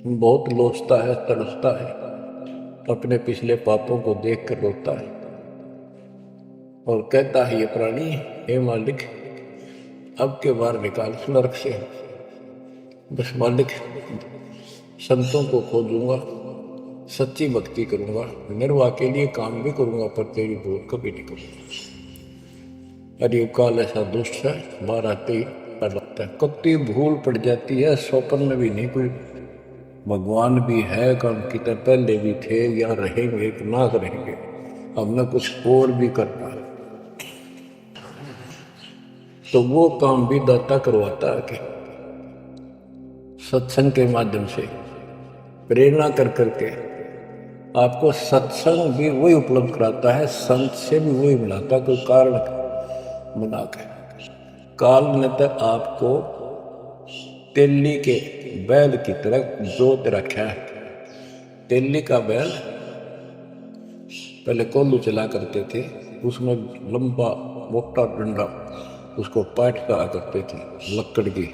बहुत लोचता है, तड़पता है, अपने पिछले पापों को देख कर रोता है और कहता है ये प्राणी, हे मालिक अब के बार निकाल नरक से। बस मालिक संतों को खोजूंगा, सच्ची भक्ति करूंगा, निर्वाह के लिए काम भी करूंगा, पर तेरी भूल कभी नहीं करूंगा। अरे काल ऐसा दुष्ट है, बाहर आते ही डर लगता है। कत्ती भूल पड़ जाती है, स्वप्न में भी नहीं कोई भगवान भी है, काम की तरह पहले भी थे या रहेंगे कि ना रहेंगे, हमने कुछ और भी करना है। तो वो काम भी दाता करवाता है कि सत्संग के माध्यम से प्रेरणा कर करके आपको सत्संग भी वही उपलब्ध कराता है, संत से भी वही मिलाता है, कोई कारण बना के। काल ने तक आपको तेली के बैल की तरह जोत रखा है। तेली का बैल पहले कोल्लू चला करते थे, उसमें लंबा मोटा डंडा, उसको पाट कहा करते थे, लकड़ की,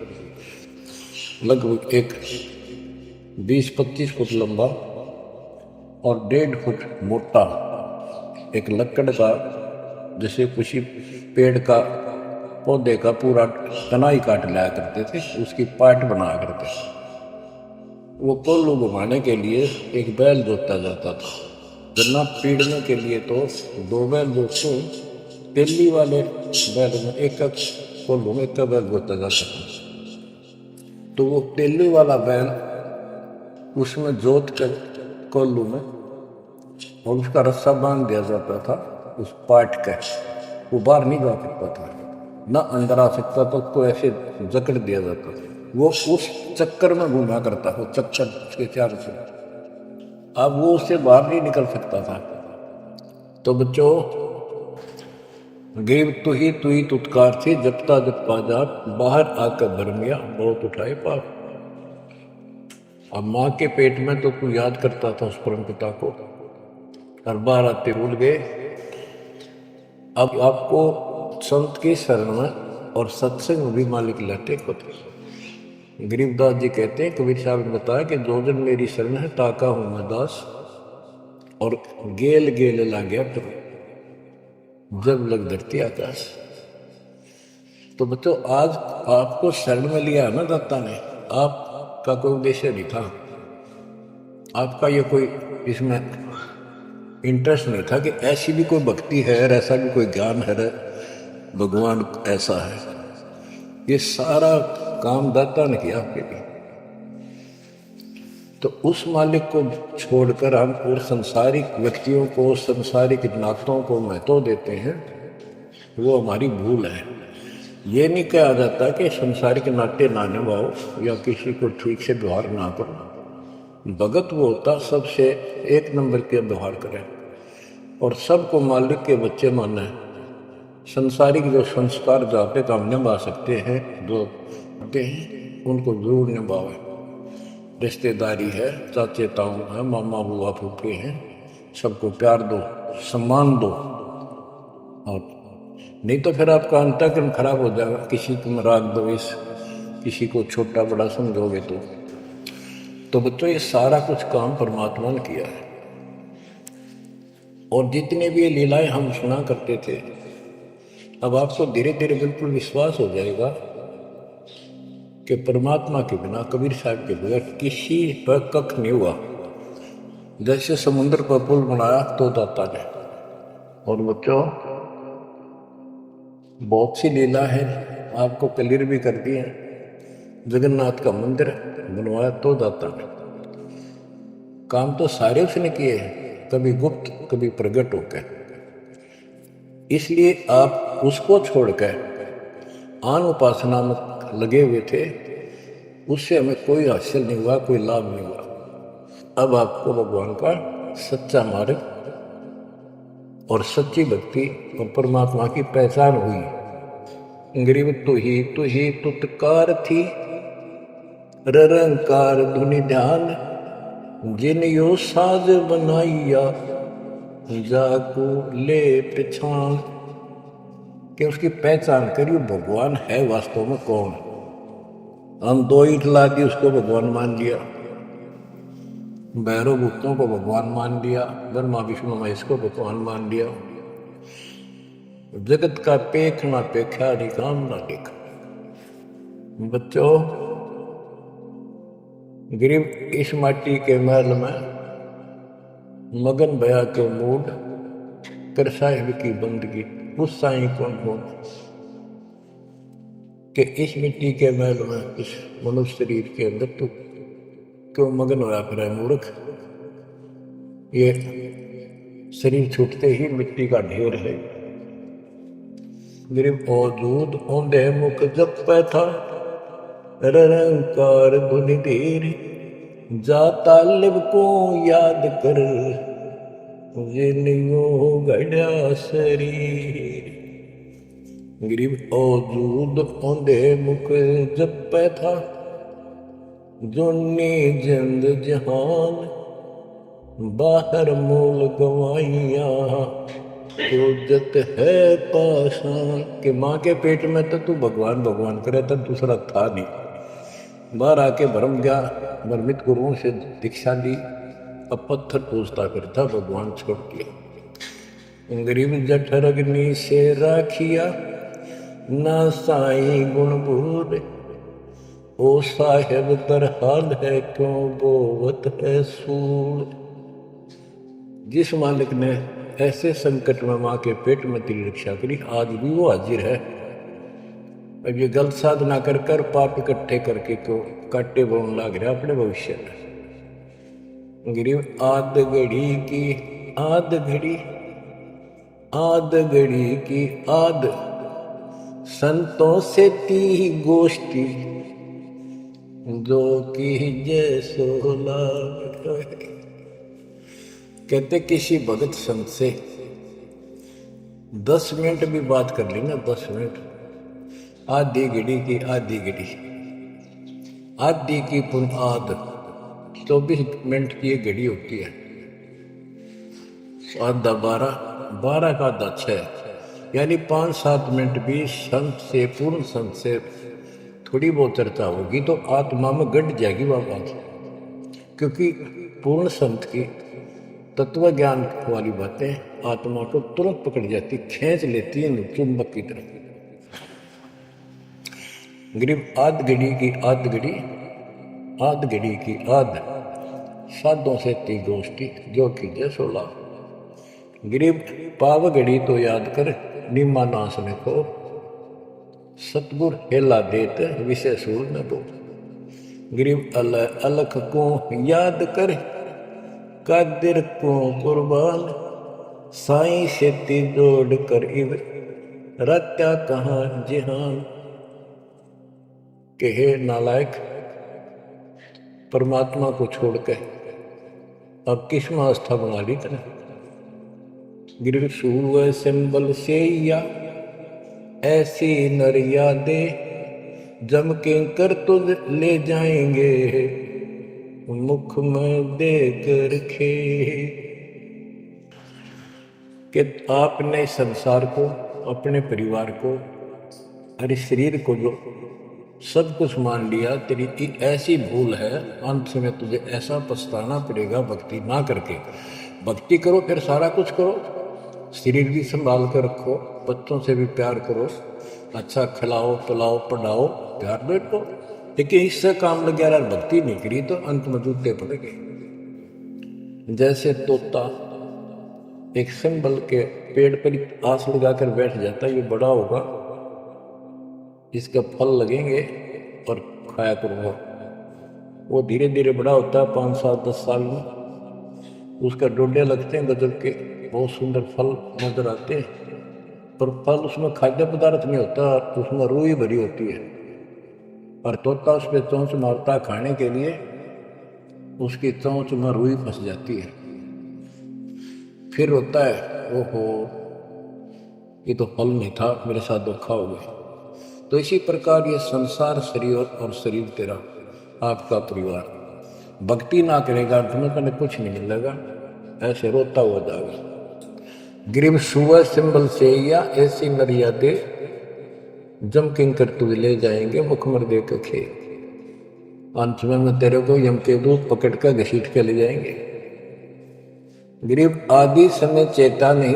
लगभग एक 20-25 फुट लंबा और 1.5 फुट मोटा एक लकड़ का, जैसे किसी पेड़ का पौधे का पूरा तनाई काट लाया करते थे, उसकी पाट बनाया करते थे। वो कोल्लू घुमाने के लिए एक बैल जोता जाता था। गन्ना पीड़ने के लिए तो 2 बैल जोतते, तेली वाले बैल में एक कोल्लू में एक बैल जोता जाता था। तो वो तेली वाला बैल उसमें जोत कर कोल्लू में, और उसका रस्सा बांध दिया जाता था उस पाट का। वो बाहर नहीं जा सकता था, ना अंदर आ सकता था, उसको ऐसे जकड़ दिया जाता था। वो उस चक्कर में घूमा करता, वो चक्कर उसके चारों से, अब वो उससे बाहर नहीं निकल सकता था। तो बच्चों, गेव तू ही तुतकार थी, जपता जपा जाप, बाहर आकर भरमिया बहुत उठाए पाप। अब माँ के पेट में तो तू याद करता था उस परम पिता को, और बाहर आते भूल गए। अब आपको संत की शरण में और सत्संग भी मालिक लाते होते। गरीबदास जी कहते हैं, कबीर साहब ने बताया कि जो जन मेरी शरण है ताका हूं मैं दास, और गेल गेल ला गया तो जब लग धरती आकाश। तो बच्चों, आज आपको शरण में लिया ना दाता ने, आपका कोई उद्देश्य नहीं था, आपका ये कोई इसमें इंटरेस्ट नहीं था कि ऐसी भी कोई भक्ति है, ऐसा भी कोई ज्ञान है, भगवान ऐसा है। ये सारा काम दाता ने किया आपके लिए। तो उस मालिक को छोड़कर हम और संसारिक व्यक्तियों को, संसारिक नातों को महत्व देते हैं, वो हमारी भूल है। ये नहीं कहा जाता कि संसारिक नाते ना निभाओ या किसी को ठीक से व्यवहार ना करो। भगत वो होता सबसे 1 नंबर के व्यवहार करे और सबको मालिक के बच्चे माने। संसारिक जो संस्कार जाते काम निभा सकते हैं, जो होते हैं, उनको जरूर निभावे। रिश्तेदारी है, चाचे ताऊ है, मामा बुआ फूफे हैं, सबको प्यार दो, सम्मान दो, और नहीं तो फिर आपका अंतःकरण खराब हो जाएगा। किसी को राग द्वेष, किसी को छोटा बड़ा समझोगे तो बच्चों, ये सारा कुछ काम परमात्मा ने किया है। और जितने भी ये लीलाएं हम सुना करते थे, अब आपको धीरे धीरे बिल्कुल विश्वास हो जाएगा कि परमात्मा के बिना, कबीर साहब के बगैर किसी पर कख नहीं हुआ। जैसे समुद्र पर पुल बनाया तो दाता ने। और बच्चों, बहुत सी लीला है, आपको क्लियर भी कर दी है। जगन्नाथ का मंदिर बनवाया तो दाता ने। काम तो सारे उसने किए हैं, कभी गुप्त कभी प्रकट होकर। इसलिए आप उसको छोड़कर आन उपासना में लगे हुए थे, उससे हमें कोई हासिल नहीं हुआ, कोई लाभ नहीं हुआ। अब आपको भगवान का सच्चा मार्ग और सच्ची भक्ति और परमात्मा की पहचान हुई। गरीब तू ही तुतकार थी, ररंकार धुनि ध्यान, जिन यो साज बनाइया, जाको ले पहचान। कि उसकी पहचान करियो, भगवान है वास्तव में कौन। हम दो ईंट ला दी, उसको भगवान मान लिया। भैरव भूतों को भगवान मान लिया, ब्रह्मा विष्णु महेश को भगवान मान लिया। जगत का पेख ना पेखा, निकाम ना देखा। बच्चों, गरीब इस माटी के महल में मगन भया के मूड कर साहिब की बंदगी, उस साईं कौन कौन कि इस मिट्टी के महल में, इस मनुष्य शरीर के अंदर तू क्यों मगन होया फिर है मूर्ख। ये शरीर छूटते ही मिट्टी का ढेर है। गरीब औजूद औंधे मुख जप था, ररंकार धुनि धीर, जाता लिब को याद कर, जिनियो गढ़ा शरीर। गरीब औजूद औंधे मुख जप था, जोनी जिंद जहान, बाहर मूल गवाइया, जत है पाषाण। के माँ के पेट में तो तू भगवान भगवान करे, तब दूसरा था नहीं। बाहर आके भरम गया, भ्रमित गुरुओं से दीक्षा ली, अब पत्थर पूजता करता, भगवान छोड़ दिया। गरीब जठर अग्नि से राखिया, ना साई गुण भूर, ओ साहेब तर हाल है क्यों बोवत है सूर। जिस मालिक ने ऐसे संकट में माँ के पेट में तेरी रक्षा करी, आज भी वो हाजिर है। अब ये गलत साधना कर कर पाप इकट्ठे करके तो काटे बोन लाग रहा अपने भविष्य में। गरीब आद घड़ी की आद घड़ी, आद घड़ी की आद, संतों से ती गोष्ठी, जो की जय सोला। कहते किसी भगत संत से 10 मिनट भी बात कर ली ना, 10 मिनट, आधी घड़ी की आधी घड़ी, आधी की पुन आध, 24 मिनट की घड़ी होती है। आधा 12, 12 का आधा 6, यानी 5-7 मिनट भी संत से, पूर्ण संत से थोड़ी बहुत चर्चा होगी तो आत्मा में गट जाएगी वह बात। क्योंकि पूर्ण संत की तत्व ज्ञान वाली बातें आत्मा को तुरंत पकड़ जाती, खींच लेती है चुंबक की तरह। गरीब आध घड़ी की आध घड़ी, आध घड़ी की आध, साधों से ती गोष्ठी, जो की जय सोला। गरीब पाव घड़ी तो याद कर, निम्मा नाश ने को, सतगुर हेला देत विषय सूर न दो। गरीब अलख को याद कर, कादिर को कुर्बान, साईं से ती जोड़ कर इव, रत्या कहाँ जिहान। के हे नालायक, परमात्मा को छोड़कर अब किस में आस्था बना ली तने। गिर सूर सिंबल से या ऐसी नर यादे, जम के कर तुझ ले जाएंगे, मुख में दे कर खे। कि आपने संसार को, अपने परिवार को, अरे शरीर को जो सब कुछ मान लिया, तेरी ऐसी भूल है, अंत में तुझे ऐसा पछताना पड़ेगा भक्ति ना करके। भक्ति करो फिर सारा कुछ करो, शरीर भी संभाल कर रखो, बच्चों से भी प्यार करो, अच्छा खिलाओ पिलाओ पढ़ाओ प्यार दो इनको। लेकिन इससे काम लग गया भक्ति नहीं करी तो अंत में जूते पड़ गए। जैसे तोता एक सिंबल के पेड़ पर आस लगाकर बैठ जाता है, ये बड़ा होगा इसके फल लगेंगे और खाया करूँगा। वो धीरे धीरे बड़ा होता है, 5 साल 10 साल में उसका डोडे लगते हैं गजब के, बहुत सुंदर फल नजर आते हैं। पर फल उसमें खाद्य पदार्थ नहीं होता, उसमें रूई भरी होती है। और तोता उस पर चोंच मारता खाने के लिए, उसकी चोंच में रुई फंस जाती है। फिर होता है ओहो ये तो फल नहीं था, मेरे साथ धोखा हो गया। तो इसी प्रकार ये संसार शरीर और शरीर तेरा आपका परिवार भक्ति ना करेगा तुम्हें कने कुछ नहीं मिलेगा, ऐसे रोता हुआ जाएगा। गिरिव सुबह सिंबल से या ऐसी नरिया दे जम किंकर तुझ ले जाएंगे मुखमर दे के खे। अंत में तेरे को यम के दूत पकड़ कर घसीट के ले जाएंगे। गिरिव आदि समय चेता नहीं,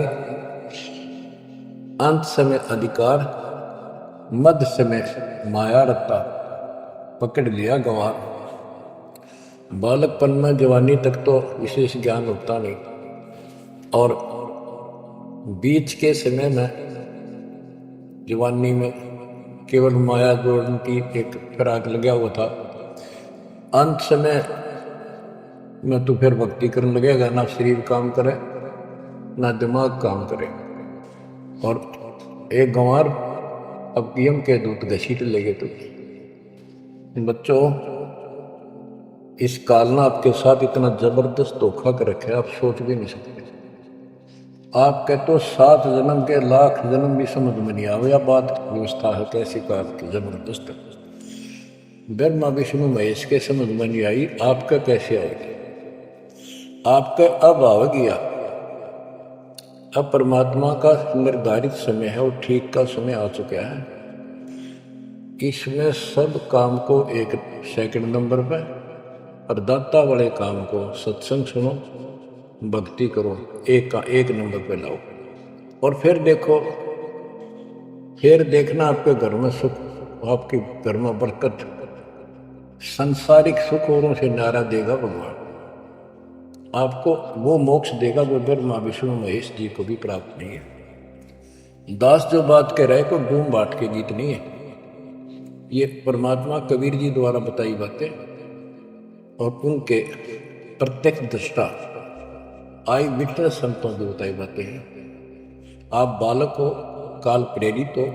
अंत समय अधिकार, मध्य समय माया रत्ता पकड़ लिया गंवार। बालकपन में जवानी तक तो विशेष ज्ञान होता नहीं, और बीच के समय में जवानी में केवल माया जोड़ने की एक फिराक लगा हुआ था। अंत समय में तो फिर भक्ति करने लगेगा, ना शरीर काम करे ना दिमाग काम करे। और एक गंवार अब यम के दूत घसीट लेंगे। तो बच्चों इस काल ने आपके साथ इतना जबरदस्त धोखा कर रखा है, आप सोच भी नहीं सकते। आपके तो 7 जन्म के लाख जन्म भी समझ में नहीं आवे, बात व्यवस्था है कैसी काल की जबरदस्त। ब्रह्मा विष्णु महेश के समझ में नहीं आई, आपका कैसे आएगी? आपका अब आ गया। अब परमात्मा का निर्धारित समय है और ठीक का समय आ चुका है। इसमें सब काम को एक सेकंड नंबर पे, और दाता वाले काम को सत्संग सुनो भक्ति करो एक नंबर पे लाओ। और फिर देखो, फिर देखना आपके घर में सुख, आपके घर में बरकत, संसारिक सुख औरों से नारा देगा भगवान। आपको वो मोक्ष देगा जो ब्रह्मा विष्णु महेश जी को भी प्राप्त नहीं है। दास जो बात कह रहे को डूम बाट के गीत नहीं है, ये परमात्मा कबीर जी द्वारा बताई बातें और उनके प्रत्यक्ष दृष्टा आई विटनेस संतों की बताई बातें हैं। आप बालक हो, काल प्रेरित हो,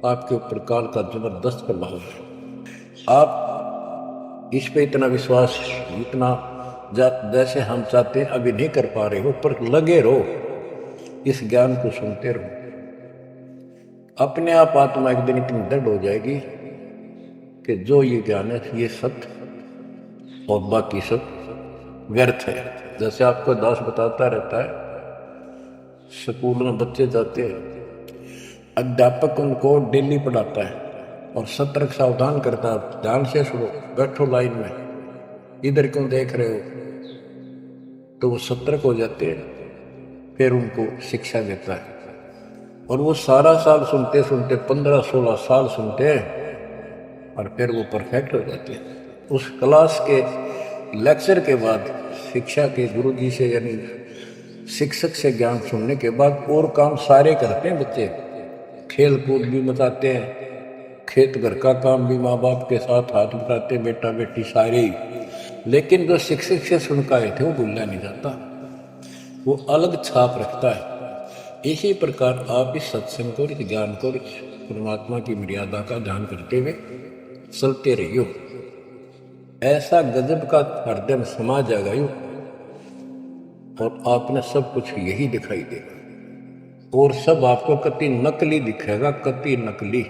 आपके ऊपर काल का जबरदस्त प्रभाव है। आप इस पे इतना विश्वास, इतना जैसे हम चाहते हैं अभी नहीं कर पा रहे हो, पर लगे रहो, इस ज्ञान को सुनते रहो। अपने आप आत्मा एक दिन इतनी दृढ़ हो जाएगी कि जो ये ज्ञान है ये सत्य और बाकी सब व्यर्थ है। जैसे आपको दास बताता रहता है, स्कूल में बच्चे जाते हैं, अध्यापक उनको डेली पढ़ाता है और सतर्क सावधान करता है, ध्यान से सुनो, बैठो लाइन में, इधर क्यों देख रहे हो, तो वो सतर्क हो जाते हैं। फिर उनको शिक्षा देता है और वो सारा साल सुनते सुनते 15-16 साल सुनते हैं और फिर वो परफेक्ट हो जाते हैं। उस क्लास के लेक्चर के बाद, शिक्षा के गुरु जी से यानी शिक्षक से ज्ञान सुनने के बाद और काम सारे करते हैं बच्चे, खेल कूद भी मचाते हैं, खेत घर का काम भी माँ बाप के साथ हाथ बटाते, बेटा बेटी सारे ही। लेकिन जो शिक्षक से सुन के आए थे वो भूलना नहीं जाता, वो अलग छाप रखता है। इसी प्रकार आप इस सत्संग को, इस ज्ञान को, इस परमात्मा की मर्यादा का ध्यान करते हुए चलते रहियो। ऐसा गजब का हृदय में समा जाएगा यू, और आपने सब कुछ यही दिखाई देगा, और सब आपको कति नकली दिखेगा, कति नकली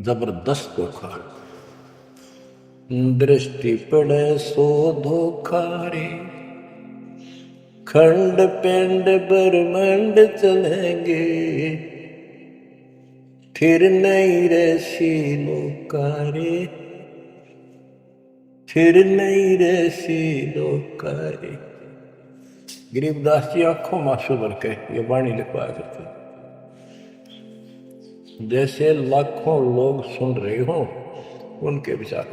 जबरदस्त धोखा। दृष्टि पड़े सो धोखा रे, खंड पिंड ब्रह्मांड चलेंगे, फिर नहीं रहसी लोकारे, फिर नहीं रहसी लोकारे। गरीबदास जी आंखों मासू भर के ये वाणी लिखवाया करते, जैसे लाखों लोग सुन रहे हो उनके विचार।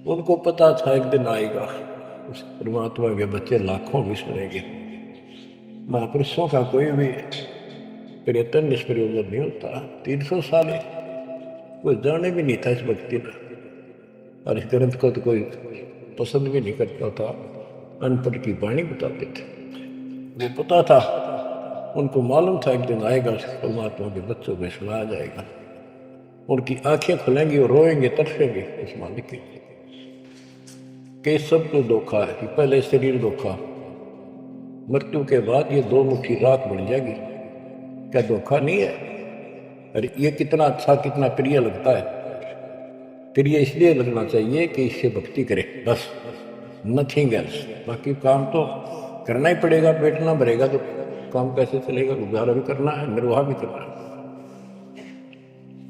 उनको पता था एक दिन आएगा उस परमात्मा के बच्चे लाखों भी सुनेंगे। महापुरुषों का कोई भी प्रयत्न निष्प्रयोजन नहीं होता। 300 साल कोई जाने भी नहीं था इस भक्ति में, और इस ग्रंथ को तो कोई पसंद भी नहीं करता था। अनपढ़ की वाणी बताते थे, वो पता था, उनको मालूम था एक दिन आएगा परमात्मा के बच्चों में सुनाया जाएगा। उनकी आंखें खुलेंगी और रोएंगे, तरसेंगे उस मालिक के लिए कि सब कुछ धोखा है। पहले शरीर धोखा, मृत्यु के बाद ये 2 मुट्ठी राख बन जाएगी, क्या धोखा नहीं है? अरे ये कितना अच्छा, कितना प्रिय लगता है। प्रिय इसलिए लगना चाहिए कि इससे भक्ति करे, बस, नथिंग एल्स। बाकी काम तो करना ही पड़ेगा, पेट ना भरेगा तो काम कैसे चलेगा? गुजारा भी करना है, निर्वाह भी करना है।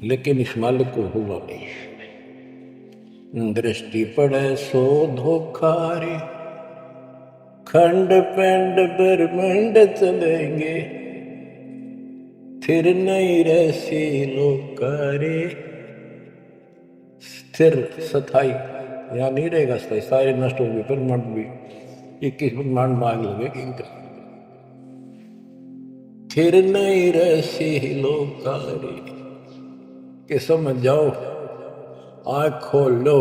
लेकिन इस मालिक को हुआ नहीं। दृष्टि पड़े सो धोखा रे, खंड पेंड ब्रह्मंड चलेंगे, फिर नहीं रहसी लोकारे। स्थिर स्थाई यहाँ नहीं रहेगा, स्थाई सारे नष्ट होंगे। ब्रह्मांड भी 21 ब्रह्मांड मांग लगेगी, फिर नहीं रहसी लोकारे। कि समझ जाओ, आँख खोल लो,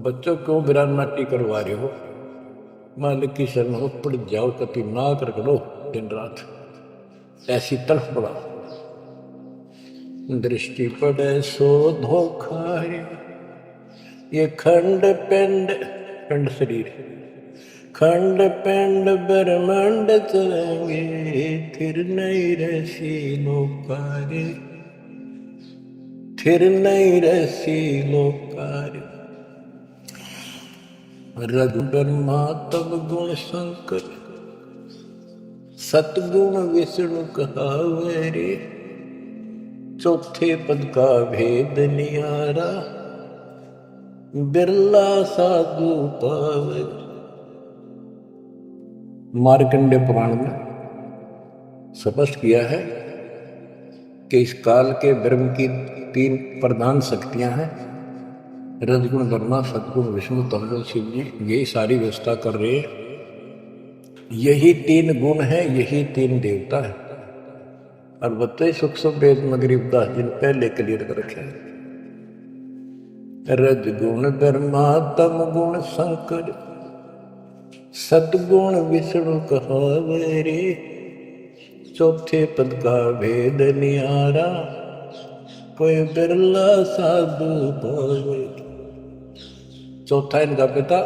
बच्चों क्यों बिरान माटी करवा रहे हो? मालिक की शरण हो, पड़ जाओ, कति नाक रगड़ो दिन रात, ऐसी तड़फ पड़ा। दृष्टि पड़े सो धोखा रे, ये खंड पेंड, खंड शरीर, खंड पेंड ब्रह्मांड चलेंगे, फिर नहीं रहसी लोकारे, फिर नहीं रहसी लोकारे। रघु ब्रह्मा तब गुण शंकर, सतगुण विष्णु कहावे रे, चौथे पद का भेद नियारा, बिरला साधु पावे। मार्कंडेय पुराण में स्पष्ट किया है कि इस काल के ब्रह्म की 3 प्रधान शक्तियां हैं, रजगुण ब्रह्मा, सतगुण विष्णु, तमगुण शिव जी। यही सारी व्यवस्था कर रहे हैं। यही 3 गुण है, यही 3 देवता है। और बताइए सूक्ष्म वेद में गरीबदास जी ने पहले क्लियर कर रखे हैं। रजगुण ब्रह्मा तम गुण शंकर, सतगुण विष्णु कहावे रे, चौथे पद का भेद नियारा, कोई बिरला साधु पावे। चौथा इनका पिता,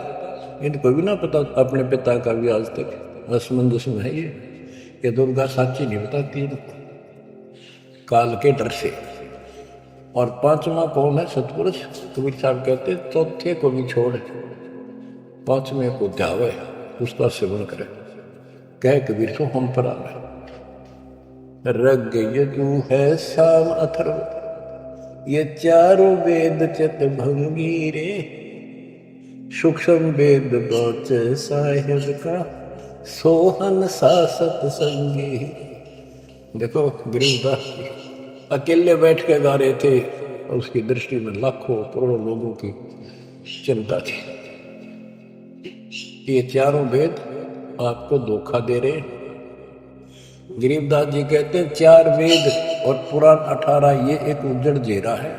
इनको भी ना पता अपने पिता का भी आज तक असमंजस में है। ये दुर्गा साची नहीं बताती काल के डर से। और 5वां कौन है? सतपुरुष। कबीर साहब कहते चौथे को भी छोड़, 5वें को ध्यावे, उसका सेवन करे। कह कबीर सो हम पर आवे। रग यजु है साम अथर्व, ये चारों वेद चित भंगी रे, सूक्ष्म वेद बौच साहेब का, सोहन सासत संगी। देखो गरीबदास अकेले बैठ के गा रहे थे, और उसकी दृष्टि में लाखों करोड़ों लोगों की चिंता थी। ये चारों वेद आपको धोखा दे रहे। गरीबदास जी कहते हैं 4 वेद और पुराण 18, ये एक उज्जड़ जेरा है।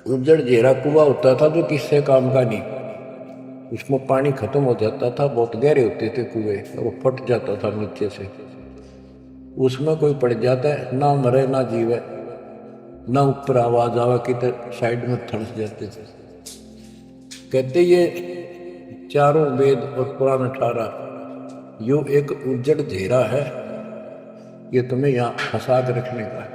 उज्जड़ जेरा कुआं होता था जो किससे काम का नहीं, उसमें पानी खत्म हो जाता था, बहुत गहरे होते थे कुएं, और वो फट जाता था नीचे से। उसमें कोई पड़ जाता है, ना मरे ना जीवे, ना ऊपर आवाज आवा कि साइड में थड़स जाते थे। कहते ये 4 वेद और पुराण 18 यो एक उज्जड़ घेरा है, ये तुम्हें यहाँ फंसा कर रखने का है।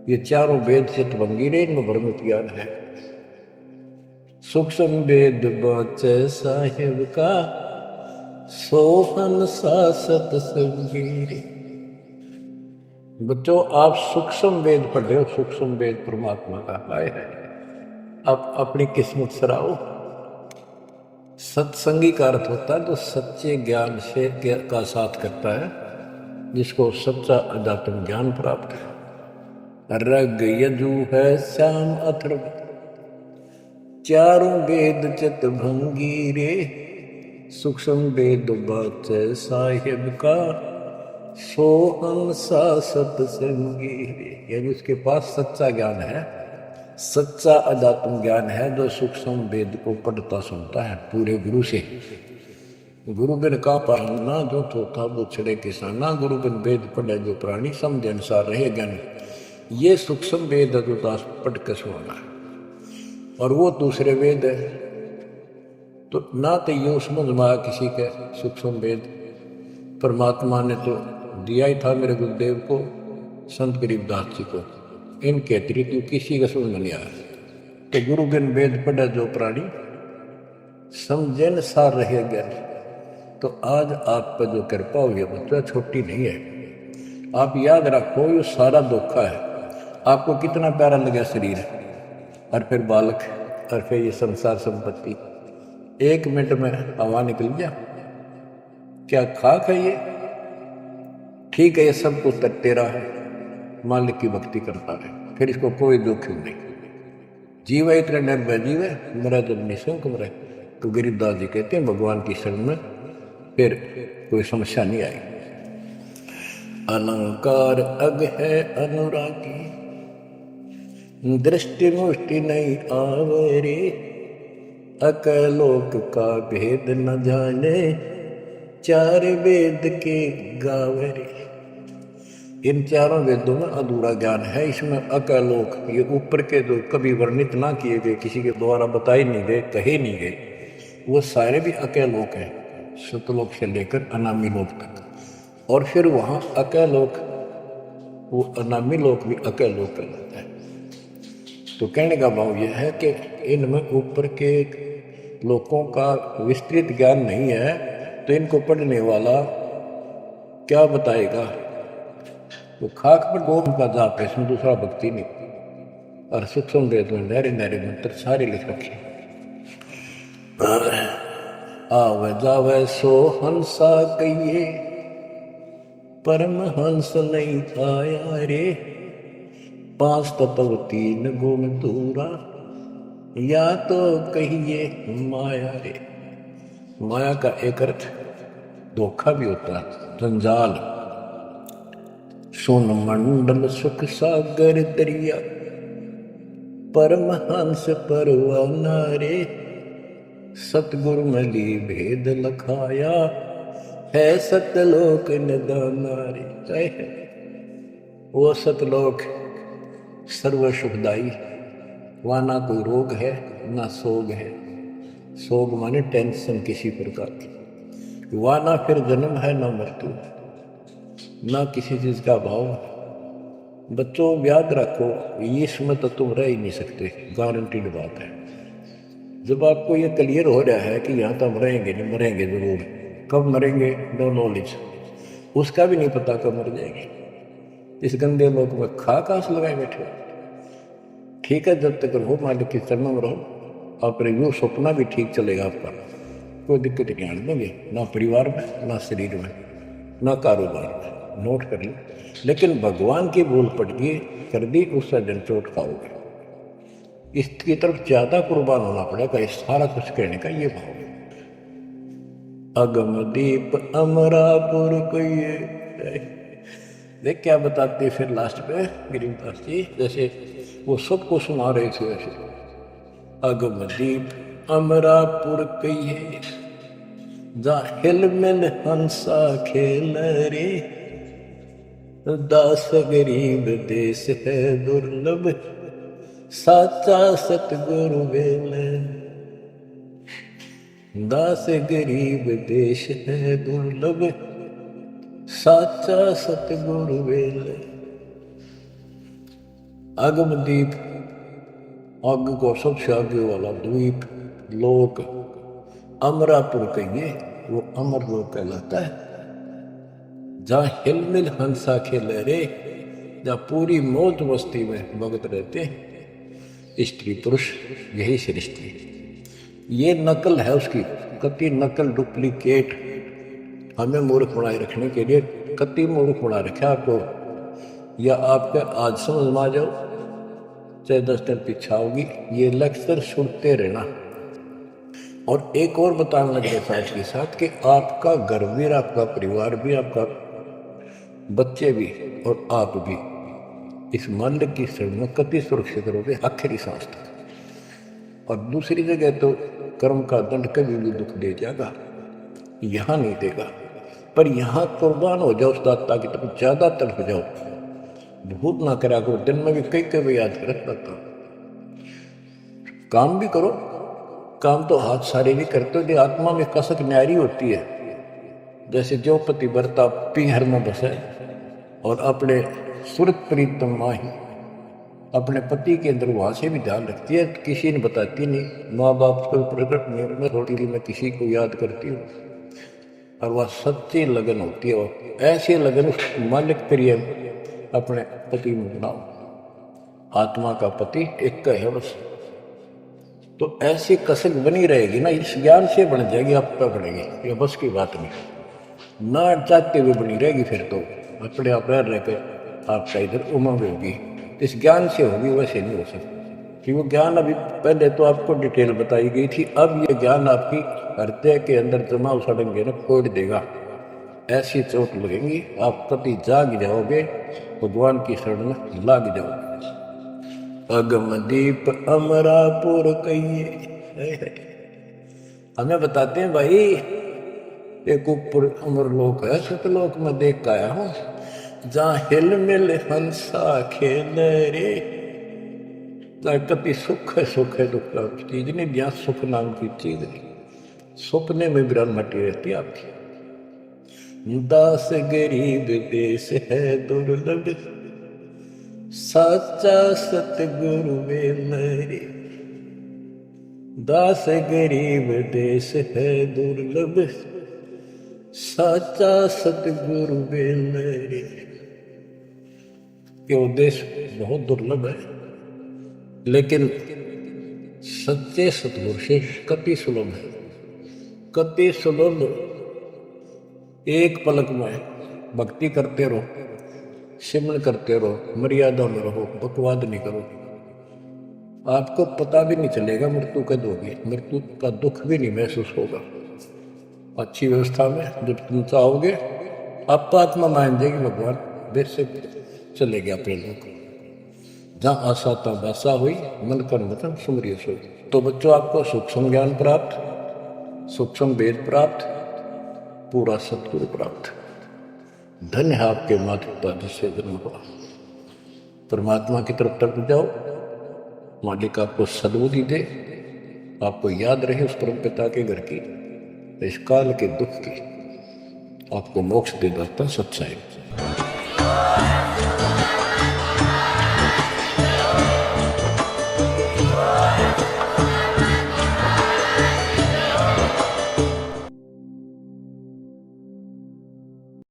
ये 4 वेद से भंगी रे, इनमें भ्रमित ज्ञान है। सूक्ष्म वेद बचे साहिब का, सोहन सासत संगीरी। बच्चों आप सूक्ष्म वेद पढ़ रहे हो, सूक्ष्म वेद परमात्मा का आय है। आप अपनी किस्मत सराओ। सत्संगी का अर्थ होता है जो सच्चे ज्ञान से का साथ करता है, जिसको सच्चा अध्यात्म ज्ञान प्राप्त है। रग यजु है श्याम अथर्व, चारों वेद चित भंगी रे, सूक्ष्म वेद बात साहिब का, सोहम सा सत्संगी रे। यानी उसके पास सच्चा ज्ञान है, सच्चा अध्यात्म ज्ञान है, जो सूक्ष्म वेद को पढ़ता सुनता है पूरे गुरु से। गुरु बिन का पाना जो चौथा वो छड़े किसाना, गुरु बिन वेद पढ़े जो प्राणी, समझ अनुसार रहे ज्ञानी। ये सूक्ष्म वेद है जो दास पढ़ के सुनाना है, और वो दूसरे वेद है। तो ना तो यूं समझ में आया किसी के सूक्ष्म वेद, परमात्मा ने तो दिया ही था मेरे गुरुदेव को, संत गरीबदास जी को, इनके अतिरिक्त किसी का समझ में नहीं आया। तो गुरु बिन वेद पढ़े जो प्राणी, समझन सार रहे ज्ञानी। तो आज आप पर जो कृपा हुई है बच्चा, छोटी नहीं है। आप याद रखो ये सारा धोखा है। आपको कितना प्यारा लगा शरीर, और फिर बालक, और फिर ये संसार संपत्ति, 1 मिनट में हवा निकल गया। क्या खाक है ये? ठीक है, ये सब कुछ तेरा है, मालिक की भक्ति करता है, फिर इसको कोई जोखिम नहीं। जीव है इतने निर्भय जीव है, मेरा जब निशंक मरे। तो गरीबदास जी कहते हैं भगवान की शरण में फिर कोई समस्या नहीं आई। अलंकार अग है अनुरागी, दृष्टि मुष्टि नहीं आवे रे, अकलोक का भेद न जाने, 4 वेद के गावे रे। इन 4 वेदों में अधूरा ज्ञान है। इसमें अकलोक, ये ऊपर के जो कभी वर्णित ना किए गए, किसी के द्वारा बताए नहीं गए, कहे नहीं गए, वो सारे भी अकलोक हैं, सतलोक से लेकर अनामी लोक तक। और फिर वहाँ अकलोक, वो अनामी लोक भी अकलोक कहलाता है। तो कहने का भाव यह है कि इनमें ऊपर के लोगों का विस्तृत ज्ञान नहीं है, तो इनको पढ़ने वाला क्या बताएगा? तो खाक पर गोम का जाप है, इसमें दूसरा भक्ति नहीं। और सूक्ष्म वेद में नहरे नहरे मंत्र सारे लिख रखे। आवे जावे सो हंसा कहिए, परम हंस नहीं आया रे, 5 तत्व 3 गुण दूरा, या तो कहिए माया रे। माया का एक अर्थ धोखा भी होता है, जंजाल। सोन मंडल सुख सागर दरिया, परमहंस परवाना रे, सतगुरु मली भेद लखाया, है सतलोक निदाना रे। है वो सतलोक सर्व सुखदाई, वहाँ ना कोई रोग है ना सोग है। सोग माने टेंशन किसी प्रकार की, वहाँ ना फिर जन्म है ना मृत्यु, ना किसी चीज का भाव। बच्चों याद रखो, इसमें तो तुम रह ही नहीं सकते, गारंटीड बात है। जब आपको ये क्लियर हो रहा है कि यहाँ तो हम रहेंगे नहीं, मरेंगे जरूर, कब मरेंगे नो नॉलेज, उसका भी नहीं पता कब मर जाएंगे। इस गंदे लोग में खास लगाए बैठे। ठीक है, जब तक रहो मालिक की चरणों में रहो, आप रिव्यू सपना भी ठीक चलेगा आपका, कोई दिक्कत नहीं आने दोगे, ना परिवार में, ना शरीर में, ना कारोबार में। नोट कर लो। लेकिन भगवान की भूल पड़ गई, कर दी, उससे दिन चोट खाओगे। इसकी तरफ ज्यादा कुर्बान होना पड़ेगा। इस सारा कुछ कहने का ये भाव है। अगम दीप अमरापुर कहिए, देख क्या बताते फिर लास्ट पे गरीबदास जी, जैसे वो सबको सुना रहे थे वैसे। अगम दीप अमरापुर कहिए, जा हिल मिल हंसा खेल रे, दास गरीब देश है दुर्लभ, साचा सतगुरु वेल। दास गरीब देश है दुर्लभ, साचा सतगुरु वेल। अगम दीप, आग को सबसे आगे वाला द्वीप, लोक, अमरापुर कहिए, वो अमर लोक कहलाता है। जहाँ हिलमिल हंसा खेले रे, जहाँ पूरी मौज मस्ती में भगत रहते हैं, स्त्री पुरुष यही सृष्टि। ये नकल है उसकी, कति नकल डुप्लीकेट हमें मूर्ख बनाए रखने के लिए कति मूर्ख बना रखा आपको। या आपका आज समझ में आ जाओ चाहे 10 दिन पीछा होगी, ये लेक्चर सुनते रहना। और एक और बताने लगे साथ के साथ कि आपका घर भी, आपका परिवार भी, आपका बच्चे भी और आप भी इस मालिक की शरण में कति सुरक्षित रहोगे आखिरी सांस तक। और दूसरी जगह तो कर्म का दंड कभी भी दुख दे जाएगा, यहाँ नहीं देगा। पर यहाँ कुर्बान हो जाओ उस दाता की तरफ, ज्यादा तड़प जाओ, भूत ना करा करो। दिन में भी कई कई याद करता था। काम भी करो, काम तो हाथ सारे भी करते हो, आत्मा में कसक न्यारी होती है। जैसे जो पतिव्रता पीहर में बसे और अपने सुरत प्रीतम माही अपने पति के अंदर वहां से भी ध्यान रखती है, किसी ने बताती नहीं। माँ बाप को प्रकट नियम में थोड़ी मैं किसी को याद करती हूँ और वह सच्ची लगन होती है। और ऐसी लगन उस मालिक प्रिय अपने पति में बनाओ। आत्मा का पति एक का है बस। तो ऐसी कसक बनी रहेगी ना, इस ज्ञान से बन जाएगी, आप पे बढ़ेगी, ये बस की बात नहीं। ना चाहते हुए बनी रहेगी, फिर तो अपने आप रह कर आपका इधर उमंग होगी। इस ज्ञान से होगी, वैसे नहीं हो सकती। कि वो ज्ञान अभी पहले तो आपको डिटेल बताई गई थी, अब ये ज्ञान आपकी हृदय के अंदर जमा उछड़ेंगे ना, फोड़ देगा। ऐसी चोट लगेंगी, आप कति जाग जाओगे, भगवान की शरण में लाग जाओगे। अगम दीप अमरापुर कहिए, हमें बताते हैं भाई एक ऊपर अमरलोक है, सतलोक में देख के आया हूं, जहां हिल मिल हंसा खेल रे। कति सुख है दुख का चीज नहीं, जहां सुख नाम की चीज नहीं। सपने में विरान मटी रहती है आपकी। दास गरीब देश है दुर्लभ, साचा सतगुरु रे। दास गरीब देश है दुर्लभ, साचा सतगुरु रे। ये देश बहुत दुर्लभ है, लेकिन सच्चे सतगुरु से कति सुलभ है, कति सुलभ। एक पलक में भक्ति करते रहो, सिमरन करते रहो, मर्यादा में रहो, बकवाद नहीं करो, आपको पता भी नहीं चलेगा मृत्यु कब होगी, मृत्यु का दुख भी नहीं महसूस होगा। अच्छी व्यवस्था में जब तुम चाहोगे आप आत्मा मान जाएगी, भगवान बेशक चले गया अपने लोग। जहाँ आशा था वैसा हुई, मन कर मतन सुमरिय सोई। तो बच्चों, आपको सूक्ष्म ज्ञान प्राप्त, सूक्ष्म वेद प्राप्त, पूरा सतगुरु प्राप्त। धन्य है आपके माता पिता जिससे जन्म हुआ। परमात्मा की तरफ तक जाओ, मालिक आपको सद्बुद्धि दे, आपको याद रहे उस परम पिता के घर की, इस काल के दुख की आपको मोक्ष दे देता सच्चाई।